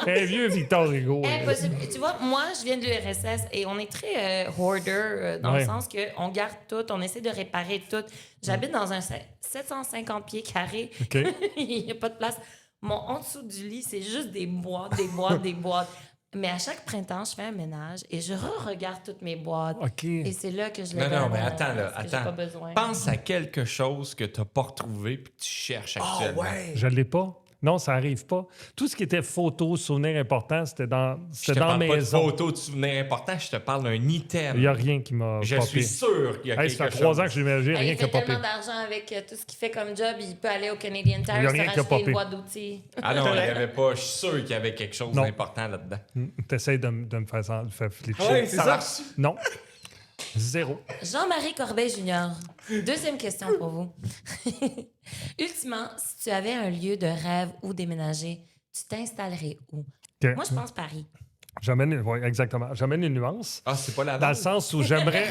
Un vieux Victor Hugo. Impossible. Tu vois, moi, je viens de l'URSS et on est très hoarder dans le Ouais. sens qu'on garde tout, on essaie de réparer tout. J'habite dans un 750 pieds carrés. OK. Il n'y a pas de place. Mon en dessous du lit, c'est juste des boîtes, des boîtes, des boîtes. Mais à chaque printemps, je fais un ménage et je regarde toutes mes boîtes. OK. Et c'est là que je les Non, non, donne, mais attends, là, parce que j'ai attends. pas besoin. Pense à quelque chose que t'as pas retrouvé puis que tu cherches actuellement. Je l'ai pas. Non, ça arrive pas. Tout ce qui était photos, souvenirs importants, c'était dans Je te la parle pas de maison. photos de souvenirs importants, je te parle d'un item. Il n'y a rien qui m'a Je popé. suis sûr qu'il y a Hey, quelque ça fait chose. 3 ans que j'ai déménagé, Hey, rien il qui a fait popé. tellement d'argent avec tout ce qu'il fait comme job, il peut aller au Canadian Tire Il y a se rien qui a racheter popé. une boîte d'outils. Ah non, il y avait pas. Je suis sûr qu'il y avait quelque chose Non. d'important là-dedans. T'essayes de me faire flipper. Ouais, c'est ça. marche. Non. 0. Jean-Marie Corbeil Junior. Deuxième question pour vous. Ultimement, si tu avais un lieu de rêve où déménager, tu t'installerais où? OK. Moi, je pense Paris. Ouais, exactement. J'amène une nuance. Ah, c'est pas Dans Laval. le sens où j'aimerais.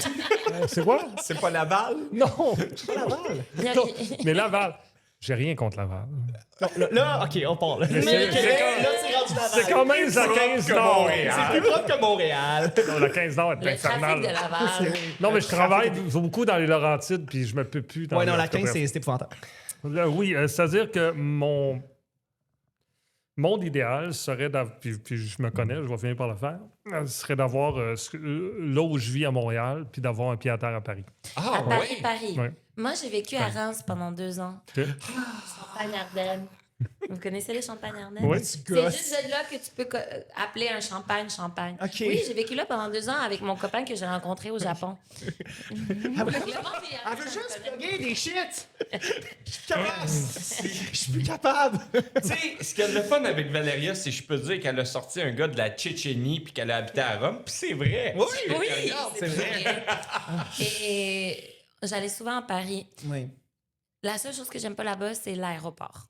C'est quoi? C'est pas Laval? Non! Il y a- Non. Mais Laval. J'ai rien contre Laval. Là, OK, on part. Là, c'est- Québec, c'est- là, c'est rendu Laval. C'est quand même la 15 que Nord. Montréal. C'est plus propre que Montréal. Non, la 15 Nord est Le trafic de infernale. Laval. Non, mais je travaille beaucoup dans les Laurentides, puis je me peux plus dans Ouais, non, les- la 15, bref. c'est épouvantable. Oui, c'est-à-dire que mon monde idéal serait puis je me connais, je vais finir par le faire, serait d'avoir là où je vis à Montréal, puis d'avoir un pied à terre à Paris. Ah, À Paris, oui. Paris. Ouais. Moi, j'ai vécu à Reims pendant 2 ans. OK? Champagne-Ardenne. Vous connaissez les Champagnes-Ardenne? Oui. C'est juste de là que tu peux appeler un champagne. OK. Oui, j'ai vécu là pendant 2 ans avec mon copain que j'ai rencontré au Japon. Elle veut juste plugger des shit. Je suis capable. Je suis plus capable. Tu sais, ce qu'il y a de fun avec Valéria, c'est que je peux dire qu'elle a sorti un gars de la Tchétchénie puis qu'elle a habité à Rome, puis c'est vrai. Oui. Oui, c'est vrai. Et j'allais souvent à Paris. Oui. La seule chose que j'aime pas là-bas, c'est l'aéroport.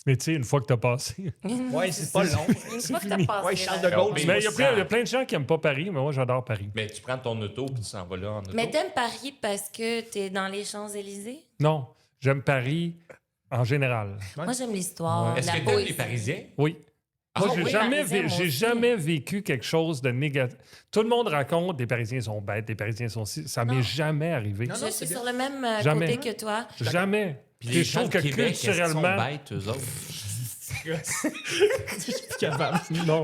Mais tu sais, une fois que t'as passé. Ouais, c'est pas long. Une fois que t'as fini. passé. Ouais, Charles là. de Gaulle. Mais il y a plein de gens qui n'aiment pas Paris, mais moi, j'adore Paris. Mais tu prends ton auto puis tu s'en vas là en auto. Mais t'aimes Paris parce que t'es dans les Champs-Élysées? Non, j'aime Paris en général. Moi, j'aime l'histoire. Est-ce la que t'aimes les poésie. Parisiens? Oui. Ah Moi, oui, Parisien, moi j'ai aussi. jamais vécu quelque chose de négatif. Tout le monde raconte des Parisiens sont bêtes, des Parisiens sont ci. Ça Non. m'est jamais arrivé. Non, Je suis c'est bien. sur le même Jamais. côté que toi. Jamais. Puis Puis les je gens trouve de que Québec, est-ce qu'ils sont culturellement. bêtes, eux autres? Je suis plus capable. Non.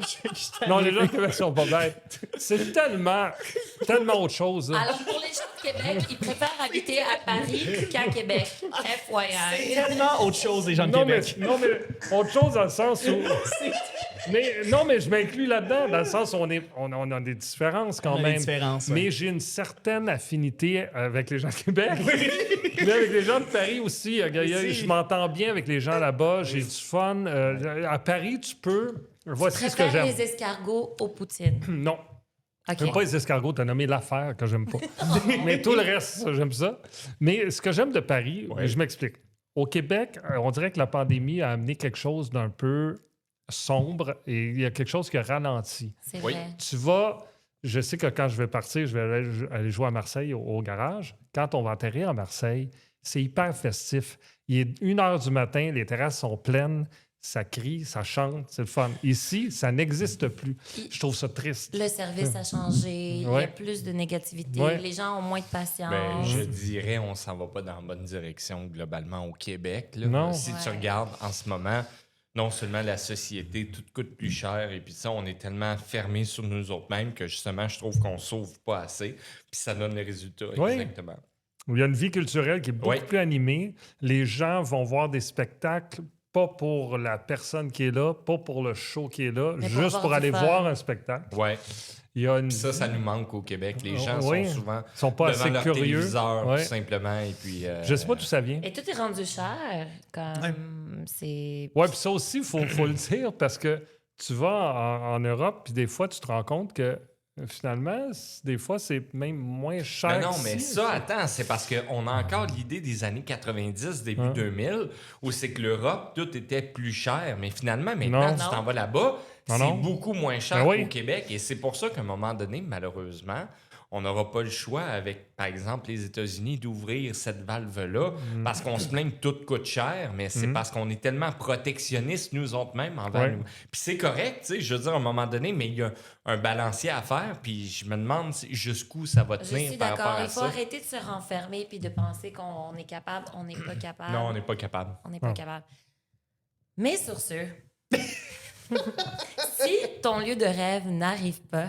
Non, les gens de Québec sont pas bêtes. C'est tellement autre chose. là. Alors, pour les gens de Québec, ils préfèrent habiter à Paris qu'à Québec. C'est FYI. tellement autre chose, les gens de Non mais, Québec. non, mais autre chose dans le sens où. Mais je m'inclus là-dedans, dans le sens où on a des différences quand On a des même. différences, ouais. Mais j'ai une certaine affinité avec les gens de Québec. Mais avec les gens de Paris aussi. Je m'entends bien avec les gens là-bas, j'ai du fun. À Paris, tu peux. Voici ce que Préfère j'aime. les escargots aux poutines. Non. OK. J'aime pas les escargots, t'as nommé l'affaire que j'aime pas. Mais tout le reste, ça, j'aime ça. Mais ce que j'aime de Paris, je m'explique. Au Québec, on dirait que la pandémie a amené quelque chose d'un peu sombre et il y a quelque chose qui a ralenti. C'est Oui. vrai. Tu vas... Je sais que quand je vais partir, je vais aller jouer à Marseille au garage. Quand on va atterrir à Marseille, c'est hyper festif. Il est 1h du matin, les terrasses sont pleines, ça crie, ça chante, c'est le fun. Ici, ça n'existe plus. Je trouve ça triste. Le service a changé, il y a Ouais. plus de négativité, Ouais. les gens ont moins de patience. Ben, je dirais, on s'en va pas dans la bonne direction globalement au Québec. Là. Non. Si tu Ouais. regardes en ce moment, non seulement la société, tout coûte plus cher, et puis ça, on est tellement fermés sur nous autres mêmes que justement, je trouve qu'on sauve pas assez, puis ça donne les résultats. Oui. Exactement. Il y a une vie culturelle qui est beaucoup Oui. plus animée. Les gens vont voir des spectacles, pas pour la personne qui est là, pas pour le show qui est là, Mais pour juste avoir pour du aller fun. voir un spectacle. Ouais. Il y a une... Puis ça nous manque au Québec. Les gens Oui. sont souvent Ils sont pas devant assez leur curieux. téléviseur, Ouais. tout simplement, et puis... Je sais pas d'où ça vient. Et tout est rendu cher. Comme c'est. Oui, puis ça aussi, il faut le dire, parce que tu vas en Europe, puis des fois, tu te rends compte que finalement, des fois, c'est même moins cher. Non, mais qu'ici. ça, attends, c'est parce qu'on a encore l'idée des années 90, début Hein? 2000, où c'est que l'Europe, tout était plus cher. Mais finalement, maintenant, Non. tu t'en vas là-bas, Non, c'est non. beaucoup moins cher Ben oui. qu'au Québec. Et c'est pour ça qu'à un moment donné, malheureusement, on n'aura pas le choix avec, par exemple, les États-Unis d'ouvrir cette valve-là parce qu'on se plaint que tout coûte cher, mais c'est parce qu'on est tellement protectionnistes nous autres mêmes envers Ouais. nous. Puis c'est correct, tu sais, je veux dire, à un moment donné, mais il y a un balancier à faire, puis je me demande jusqu'où ça va Je tenir suis par rapport d'accord. à Il faut ça. arrêter de se renfermer puis de penser qu'on est capable. On n'est pas capable. Non, on n'est pas capable. On n'est pas Ah. capable. Mais sur ce, si ton lieu de rêve n'arrive pas,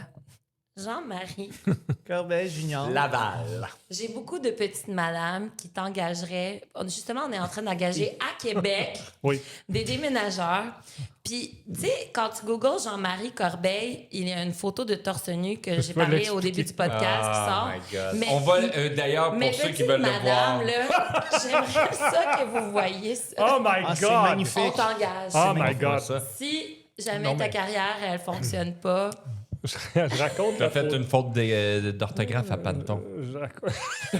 Jean-Marie, Corbeil Junior. Laval. j'ai beaucoup de petites madames qui t'engageraient. Justement, on est en train d'engager à Québec Oui. des déménageurs. Puis, tu sais, quand tu googles Jean-Marie Corbeil, il y a une photo de torse nu que j'ai peux parlé au l'expliquer. début du podcast qui sort. my God. Mais- On va, d'ailleurs, Mais pour ceux qui petite veulent le voir. madame, là, j'aimerais ça que vous voyez ça. Oh my Ah, c'est God! magnifique. On t'engage. Oh my on voit God! ça. Si jamais Non, ta mais- carrière, elle fonctionne pas, Je raconte T'as la fait photo. une faute d'orthographe à Panton. Je raconte- c'est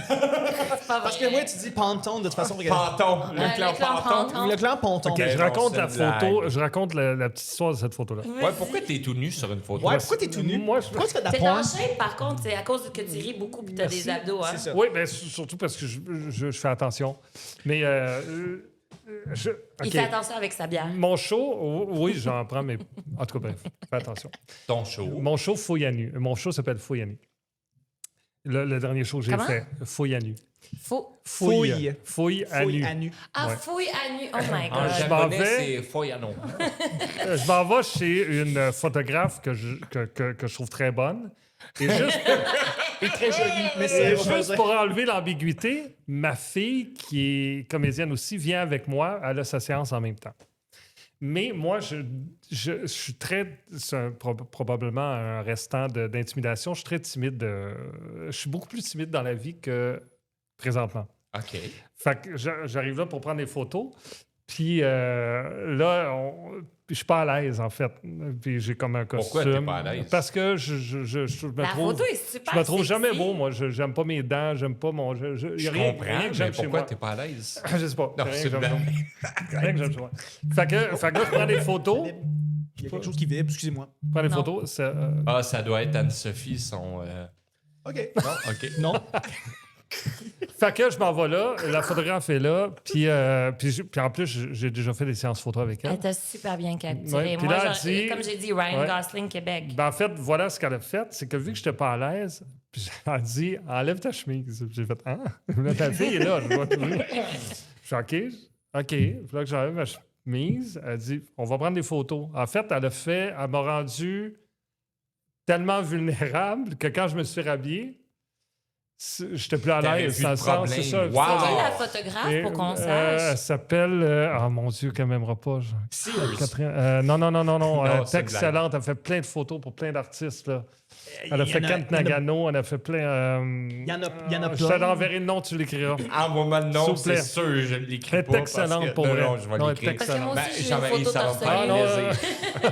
pas Parce vrai. que moi, tu dis Panton, de toute façon. regarde. Panton. Ouais, Le clan le clan Panton. Panton. Le clan Ponton. OK, Ben je non, raconte c'est la une photo, blague. je raconte la petite histoire de cette photo-là. Ouais, pourquoi t'es tout nu sur une photo? Ouais, pourquoi t'es tout nu? Moi, je- Pourquoi tu fais de la T'es porn? en shape, par contre, c'est à cause que tu ris beaucoup puis t'as des abdos. Hein? C'est ça. Oui, mais surtout parce que je fais attention. Mais Il OK. fait attention avec sa bière. Mon show, oui, j'en prends, mais en tout cas, bref, fais attention. Ton show. Mon show Fouille à nu. Mon show s'appelle Fouille à nu. Le dernier show que j'ai Comment? fait, Fouille à nu. Faux. Fouille. Fouille à Fouille nu. à nu. Ah, Ouais. fouille à nu. Oh my En God. je m'en japonais, vais. c'est Foyano. Je m'en vais chez une photographe que je trouve très bonne. Et juste, Et très joli. Mais et c'est juste pour enlever l'ambiguïté, ma fille, qui est comédienne aussi, vient avec moi. Elle a sa séance en même temps. Mais moi, je suis très... C'est probablement un restant d'intimidation. Je suis très timide. Je suis beaucoup plus timide dans la vie que présentement. OK. Fait que j'arrive là pour prendre des photos. Puis là, je suis pas à l'aise, en fait. Puis j'ai comme un costume. Pourquoi t'es pas à l'aise? Parce que je me La trouve... photo est super Je me trouve sexy. jamais beau, moi. J'aime pas mes dents, j'aime pas mon... y a Je rien comprends, que mais j'aime chez pourquoi moi. t'es pas à l'aise? Je sais pas. Non, Rien c'est que j'aime une chez moi. Rien que j'aime chez moi. Fait que là, je prends des photos. Il y a quelque chose qui vibre, excusez-moi. Je prends des Non. photos. c'est, Ah, ça doit être Anne-Sophie, son... OK. Non? OK. Non. Fait que je m'en vais là, la photographe est là, puis en plus, j'ai déjà fait des séances photo avec elle. Elle t'a super bien capturé. Ouais, puis Moi, là, genre, elle dit- comme j'ai dit, Ryan Ouais. Gosling, Québec. Ben, en fait, voilà ce qu'elle a fait, c'est que vu que je n'étais pas à l'aise, puis elle a dit « Enlève ta chemise ». J'ai fait « Ah, là, ta fille est là, je vois tout. » Je suis « OK. » Puis là que j'enlève ma chemise, elle dit « On va prendre des photos ». En fait, elle m'a rendu tellement vulnérable que quand je me suis rhabillé, j'étais plus à T'avais l'aise. plus Dans de le sens, c'est ça. problème. Wow. C'est qui la photographe Et, pour qu'on Elle sache? s'appelle... oh mon Dieu, qu'elle m'aimera pas. Sears. Catherine, non. Non, Elle est c'est une excellente. Elle fait plein de photos pour plein d'artistes. Là. Elle a fait Kent Nagano, elle a fait plein. Il y en a Je plein. t'enverrai le nom, tu l'écriras. Envoie-moi le nom, S'il vous plaît. c'est sûr, je l'écris Elle est pas. excellente parce que... pour non, vrai. non, je vais Non, elle est l'écrire. Parce que moi Ben, aussi, j'ai une Jean-Marie, photo ça va me torse faire Ah, non, plaisir.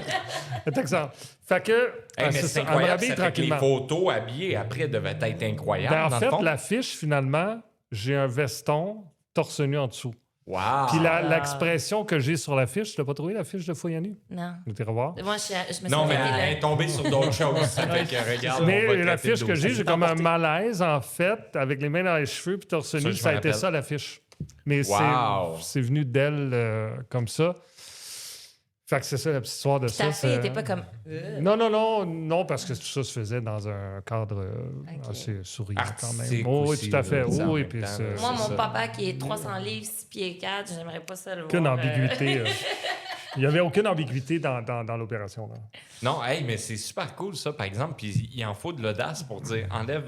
Elle est excellente. Fait que. Hey, mais c'est c'est ça, elle me incroyable, rhabille ça fait que les tranquillement. photos habillées après devaient être incroyables, Ben, en dans fait, le fond. l'affiche, finalement, j'ai un veston torse nu en dessous. Wow! Puis l'expression que j'ai sur l'affiche, tu l'as pas trouvé, l'affiche de Fouille à nu? Non. Je vais revoir. Moi, je me suis Non, mais arrêtée elle là. est tombée sur d'autres choses. Ça fait que, regarde, on va Mais traiter l'affiche le que j'ai, dossier. j'ai comme un malaise, en fait, avec les mains dans les cheveux puis torse Ça, nu. je Ça a me été rappelle. ça, l'affiche. Mais Wow. c'est venu d'elle comme ça. Fait que c'est ça, la petite histoire de ça. Ta fille c'est- était pas comme. Non, parce que tout ça se faisait dans un cadre Ok. assez souriant quand même. Artistique Oh, oui, aussi, tout à fait. là, ça, en Oui, même puis temps, c'est- là. Moi, c'est mon ça. papa qui est 300 livres, 6 pieds 4, j'aimerais pas ça le voir. Qu'une ambiguïté. Il n'y avait aucune ambiguïté dans l'opération. Là. Non, hey, mais c'est super cool, ça, par exemple. Puis il en faut de l'audace pour dire enlève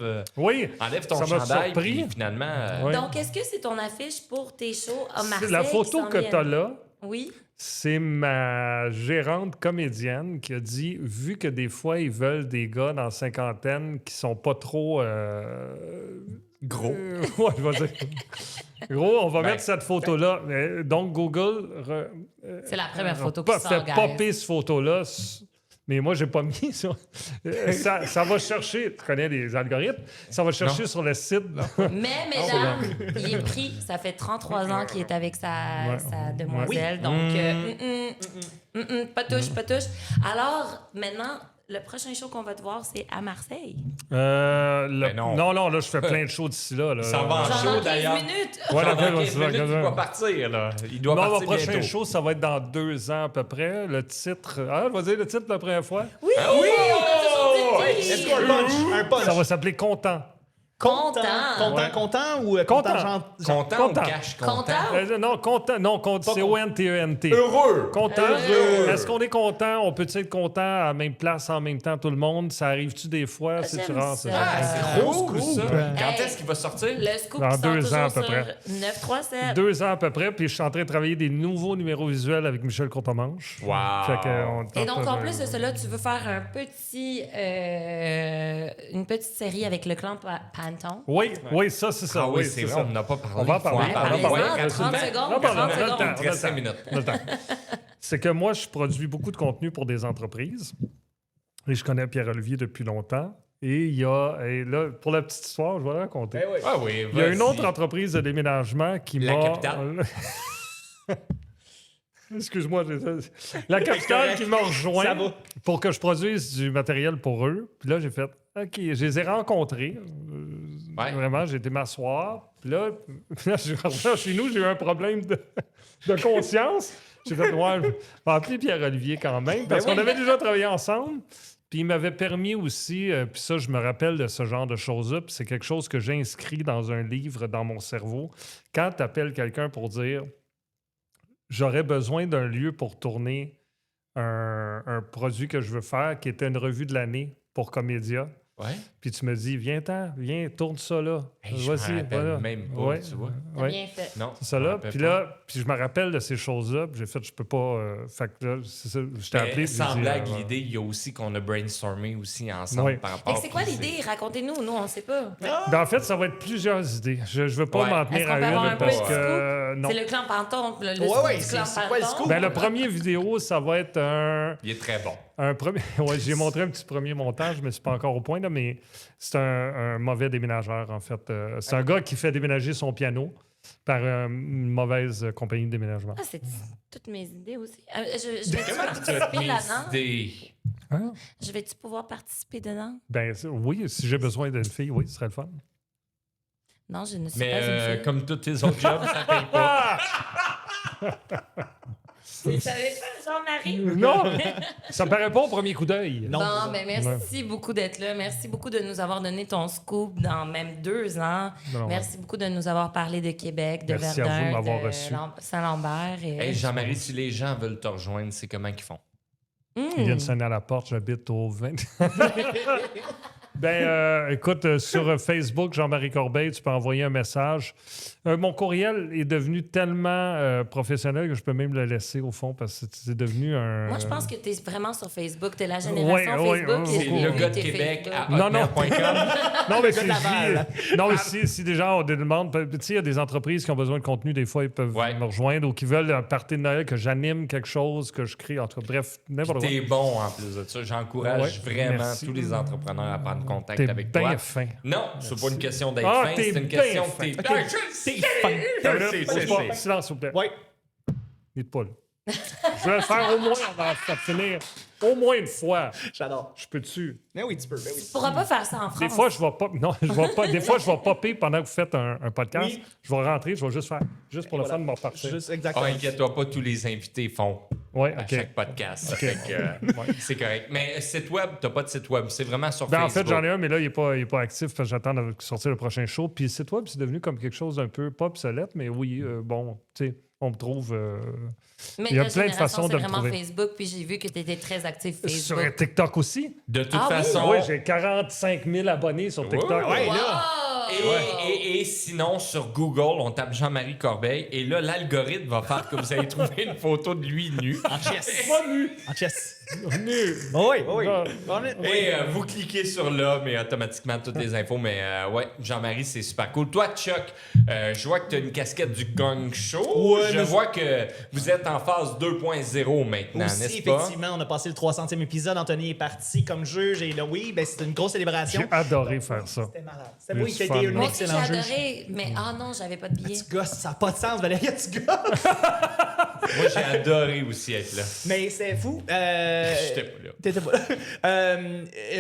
ton ça m'a chandail. surpris. Puis finalement. Ouais. Donc, est-ce que c'est ton affiche pour tes shows à Marseille? La photo qui que s'en tu as viennent? là, Oui. c'est ma gérante comédienne qui a dit, vu que des fois, ils veulent des gars dans la cinquantaine qui sont pas trop... Gros. Ouais, je vais dire. Gros, on va Ben, mettre cette photo-là. Donc, Google... C'est la première photo qui pas sort, fait guys. popper cette photo-là. Mais moi, j'ai pas mis ça. Ça va chercher... Tu connais les algorithmes? Ça va chercher Non. sur le site. Mais, mesdames, il est pris. Ça fait 33 ans qu'il est avec sa demoiselle. Oui. Donc, pas touche, pas touche. Alors, maintenant, le prochain show qu'on va te voir, c'est à Marseille. non. Non, là, je fais plein de shows d'ici là. Ça va en Genre show, dans 15 d'ailleurs. minutes. Ouais, Dans d'accord, 15 c'est ça, minutes, il ça. doit partir, là. Il doit Non, mon partir prochain bientôt. show, ça va être dans 2 ans à peu près. Le titre... Ah, je vais dire le titre la première fois. Oui! Ah oui! on a toujours dit oui. Est-ce qu'on a un punch? Ça va s'appeler Content. Content. Ouais. Content ou Content. Content Content. ou cash content? Content? Non, Content. Non, c'est O-N-T-E-N-T. Heureux! Content. Heureux. Est-ce qu'on est content? On peut être content à la même place en même temps, tout le monde? Ça arrive-tu des fois? Si tu J'aime rentres, ça. Ah, c'est cool, ça. Quand Hey. est-ce qu'il va sortir? Le scoop Dans qui sort 2 ans à toujours peu sur près. 937. 2 ans à peu près, puis je suis en train de travailler des nouveaux numéros visuels avec Michel Courtemanche. Wow! Fait que, on Et donc, tente en de- plus de cela, tu veux faire une petite série avec le clan Panton. Oui, ça, c'est ça. Ah oui, c'est vrai, ça. on n'en a pas parlé. On va en parler. Faut Parlez-en, Ouais, 30 rapidement. secondes, Non, pardon, 30 on a le secondes. temps. Il te reste 5 minutes. On a le temps. C'est que moi, je produis beaucoup de contenu pour des entreprises. Et je connais Pierre-Olivier depuis longtemps. Et il y a... Et là, pour la petite histoire, je vais la raconter. Ah oui, Il y a une vas-y. autre entreprise de déménagement qui La m'a... capitale. Excuse-moi. La capitale qui m'a rejoint Ça va. pour que je produise du matériel pour eux. Puis là, j'ai fait... OK, je les ai rencontrés. Ouais. Vraiment, j'ai été m'asseoir. Puis là, je suis rentré chez nous, j'ai eu un problème de conscience. J'ai fait, ouais, je vais appeler Pierre-Olivier quand même, parce qu'on avait déjà travaillé ensemble. Puis il m'avait permis aussi, puis ça, je me rappelle de ce genre de choses-là, puis c'est quelque chose que j'ai inscrit dans un livre dans mon cerveau. Quand tu appelles quelqu'un pour dire j'aurais besoin d'un lieu pour tourner un produit que je veux faire, qui était une revue de l'année pour Comédia, Ouais. puis tu me dis viens, tourne ça là. Hey, je me rappelle même pas, Ouais, tu vois. T'as ouais. bien fait. Non. C'est ça je me là. rappelle Puis pas. là, puis je me rappelle de ces choses-là. Puis j'ai fait, je peux pas. Fait que là, c'est ça. Je t'ai Mais appelé. puis sans j'ai dit, blague, l'idée, il y a aussi qu'on a brainstormé aussi ensemble Ouais. par Fait rapport que c'est quoi puis l'idée? Racontez-nous. Nous, on sait pas. Ben, en fait, ça va être plusieurs idées. Je veux pas Ouais. m'en Est-ce tenir qu'on à peut avoir un une peu parce de que. Non. C'est le clan Panton. Le Ouais, scoop ouais, du c'est clan quoi le Panton. scoop? Ben, le premier vidéo, ça va être Il est très bon. un premier. Ouais, j'ai montré un petit premier montage, mais c'est pas encore au point, là, mais c'est un mauvais déménageur, en fait. C'est un gars qui fait déménager son piano par une mauvaise compagnie de déménagement. Ah, c'est toutes mes idées aussi. Je vais-tu Comment tu as participer mis là-dedans? idée? Hein? Je vais-tu pouvoir participer dedans? Ben, oui, si j'ai besoin d'une fille, oui, ce serait le fun. Non, je ne suis Mais pas une fille. comme tous tes autres jobs, ça paye pas. Tu savais pas, Jean-Marie? Non! Ça me paraît pas au premier coup d'œil. Non. Bon, ben merci beaucoup d'être là. Merci beaucoup de nous avoir donné ton scoop dans même 2 ans. Non. Merci beaucoup de nous avoir parlé de Québec, de Merci à vous de Verdun, m'avoir de reçu. Saint-Lambert. Et... Hey, Jean-Marie, si les gens veulent te rejoindre, c'est comment qu'ils font? Ils viennent sonner à la porte, j'habite au 20. Écoute, sur Facebook, Jean-Marie Corbeil, tu peux envoyer un message. Mon courriel est devenu tellement professionnel que je peux même le laisser au fond parce que c'est devenu un. Moi, je pense que tu es vraiment sur Facebook. Tu es la génération Ouais, Facebook. ouais, qui C'est ouais, le ouais. gars de t'es Québec à Facebook. Non, non. hotmail.com. Non, mais si, de Laval. non, mais si des gens ont des demandes, tu sais, il y a des entreprises qui ont besoin de contenu, des fois, ils peuvent Ouais. me rejoindre ou qui veulent un party de Noël, que j'anime quelque chose, que je crée, en tout cas, bref, n'importe quoi. T'es bon en plus de ça. J'encourage Ouais, vraiment merci. tous les entrepreneurs à prendre contact T'es avec bien toi. fin. Non, c'est pas une question d'être Ah, fin, t'es c'est une bien question fin. de t'es. Ok. Ah, je le sais. C'est- Silence, s'il vous plaît. Ouais. Dites pas là. Je vais le faire au moins avant de finir. Au moins une fois. J'adore. Je peux-tu? Mais oui, tu peux. Ben oui. Tu pourras pas faire ça en France. Des fois, je vais pas. Non, je vais pas. Des fois, je vais popper pendant que vous faites un podcast. Oui. Je vais rentrer, je vais juste faire. Juste pour le Voilà. fun de m'en repartir. Juste Ah, exactement. inquiète-toi pas, tous les invités font. Ouais, à OK. chaque podcast. OK. Fait que, c'est correct. Mais site web, t'as pas de site web. C'est vraiment sur Ben, en Facebook. fait, j'en ai un, mais là, il n'est pas actif parce que j'attends de sortir le prochain show. Puis le site web, c'est devenu comme quelque chose d'un peu pas obsolète, mais oui, bon, tu sais, on me trouve Mais il y a ta plein de génération, façons de c'est me vraiment trouver. Facebook, puis j'ai vu que tu étais très actif Sur Facebook. TikTok aussi. De toute Ah oui? façon... Oui, j'ai 45 000 abonnés sur TikTok. Ouais, Wow! là. Et sinon, sur Google, on tape Jean-Marie Corbeil et là, l'algorithme va faire que vous allez trouver une photo de lui nu. En chess. Pas nu. En chess. Nu. Oui, oui. Non. Et vous cliquez sur là, mais automatiquement, toutes les infos. Mais ouais, Jean-Marie, c'est super cool. Toi, Chuck, je vois que tu as une casquette du Gong Show. Ouais, je mais- vois que vous êtes en phase 2.0 maintenant, Aussi, n'est-ce pas? effectivement, on a passé le 300e épisode. Anthony est parti comme juge. Et là, oui, ben, c'était une grosse célébration. J'ai adoré faire ça. C'était malade. C'était Mais oui, qui a c'est été fun. un Moi aussi, j'ai excellent juge. adoré, mais non, j'avais pas de billet. Tu gosses, ça n'a pas de sens, Valérie, tu gosses. Moi, j'ai adoré aussi être là. Mais c'est fou. J'étais pas là. T'étais pas là.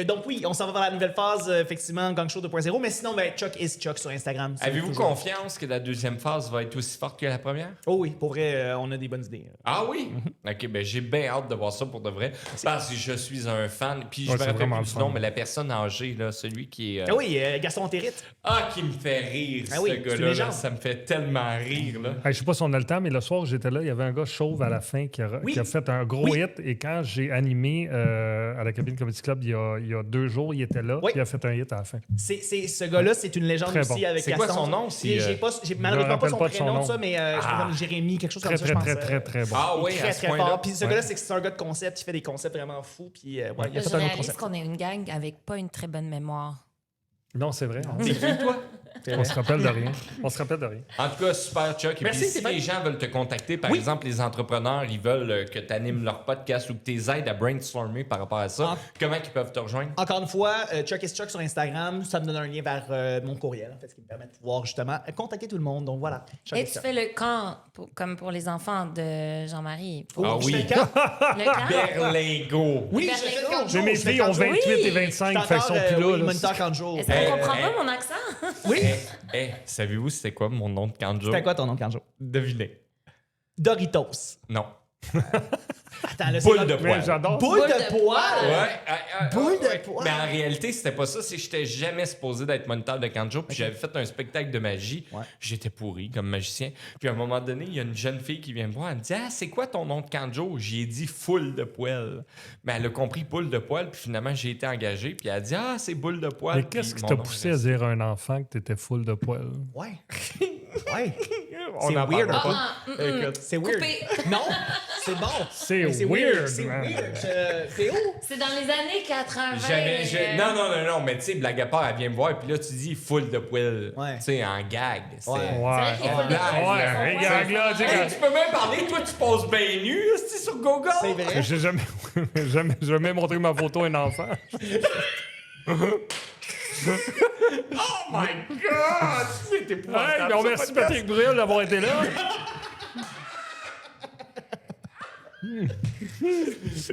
Donc oui, on s'en va vers la nouvelle phase, effectivement, Gang Show 2.0. Mais sinon, ben, Chuck is Chuck sur Instagram. C'est Avez-vous toujours- confiance que la deuxième phase va être aussi forte que la première? Oh oui, pour vrai, on a des bonnes idées. Ah oui? OK, ben j'ai bien hâte de voir ça pour de vrai. Parce que je suis un fan. Puis je Ouais, me c'est rappelle vraiment plus le du fun. nom, mais la personne âgée, là, celui qui est... Ah oui, Gaston Territte. Ah, qui me fait rire, Ah ce oui, c'est une gars-là. Là. légende. Ça me fait tellement rire, là. Hey, je sais pas si on a le temps, mais le soir où j'étais là, il y avait un gars chauve à la fin qui Oui. a fait un gros Oui. hit. Et quand j'ai animé à la Cabine Comedy Club il y a 2 jours, il était là. Oui. Il a fait un hit à la fin. Ce gars-là, c'est une légende Très aussi bon. avec C'est Gaston. quoi son nom, si, J'ai malheureusement pas rappelle son pas de son prénom, nom. ça, mais je sais pas, comme Jérémy, quelque chose Très, comme ça, je très, pense. très, très, très bon. Ah oui, à Très, ce très point-là. fort. Puis ce Ouais. gars-là, c'est un gars de concept. Il fait des concepts vraiment fous. Puis ouais, il a Je fait un autre réalise concept. qu'on est une gang avec pas une très bonne mémoire. Non, c'est vrai. C'est qui, toi? On se rappelle de rien. On se rappelle de rien. En tout cas, super, Chuck. Et Merci, puis, si Stéphane. les gens veulent te contacter, par Oui. exemple, les entrepreneurs, ils veulent que tu animes leur podcast ou que tu les aides à brainstormer par rapport à ça, Ah. comment ils peuvent te rejoindre? Encore une fois, Chuck is Chuck sur Instagram, ça me donne un lien vers mon courriel, en fait, ce qui me permet de pouvoir justement contacter tout le monde. Donc voilà. Chuck Et is tu Chuck. fais le camp, comme pour les enfants de Jean-Marie. Oh, Ah je oui. fais le camp? Le camp? Berlingo. Oui, Berlingo. je fais le camp de Mais jour, mes je fais filles le camp ont de jour. 28 et Oui. 25, Je fait suis qu'ils sont encore, plus là. oui, là. moniteur camp de jour. Est-ce qu'on comprend pas mon accent? Oui. Savez-vous c'était quoi mon nom de canjo? C'était quoi ton nom de camp de jour? Devinez. Doritos. Non. Attends, là, Boule c'est de notre- Mais poil. j'adore. Boule Boule de de poil. Ouais. Boule de ouais. poil. Mais en réalité, c'était pas ça. C'est que j'étais jamais supposé d'être moniteur de canjo. Puis j'avais fait un spectacle de magie. Ouais. J'étais pourri comme magicien. Puis à un moment donné, il y a une jeune fille qui vient me voir. Elle me dit: Ah, c'est quoi ton nom de canjo? J'y ai dit Foule de poil. Mais elle a compris Boule de poil. Puis finalement, j'ai été engagé. Puis elle a dit: Ah, c'est Boule de poil. Mais Puis qu'est-ce qui mon t'a nom poussé à reste- dire à un enfant que t'étais full de poils? Ouais. Ouais. On C'est en weird, parlera hein? pas. Écoute, C'est weird. Coupé. Non, c'est bon. C'est Mais weird, C'est man. weird. Théo? C'est dans les années 80. Non, mais tu sais, blague à part, elle vient me voir, puis là, tu dis full de poil. Ouais. Tu sais, en gag. C'est- Ouais. vrai qu'il y a full de poils. Ouais, Ouais. regarde là, tu sais, Hey, tu peux même parler, toi, tu poses bien nu, c'est sur Google. C'est vrai. j'ai jamais montré ma photo à un enfant. Oh my God! C'est épouvantable. Hey, mais on ce merci podcast. Patrick Bruel d'avoir été là.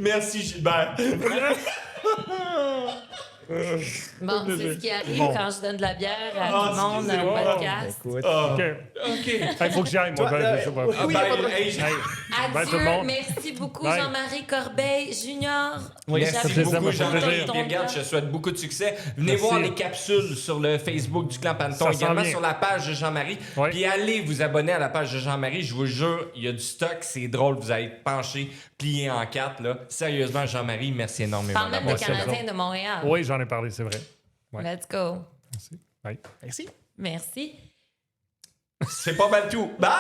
Merci, Gilbert. Bon, c'est ce qui arrive Bon. quand je donne de la bière à tout le monde dans excusez-moi. le podcast. Écoute. OK. OK. Il faut que j'y aille, moi. Toi, Ben, je sais pas. oui, y a pas de- hey, Hey, bye, tout Adieu, le monde. merci beaucoup Bye. Jean-Marie Corbeil Junior. Oui, Merci ça fait beaucoup, plaisir, ça fait Jean-Marie. plaisir. Puis regarde, je te souhaite beaucoup de succès. Venez Merci. voir les capsules sur le Facebook du Clan Panton, Ça s'en également vient. sur la page de Jean-Marie. Oui. Puis allez vous abonner à la page de Jean-Marie. Je vous jure, il y a du stock. C'est drôle. Vous allez être penché, plié en quatre. Là. Sérieusement, Jean-Marie, merci énormément. Parle même d'avoir des fait ça. Canadiens de Montréal. Oui, j'en ai parlé, c'est vrai. Ouais. Let's go. Merci. Bye. Merci. Merci. C'est pas mal tout. Bye!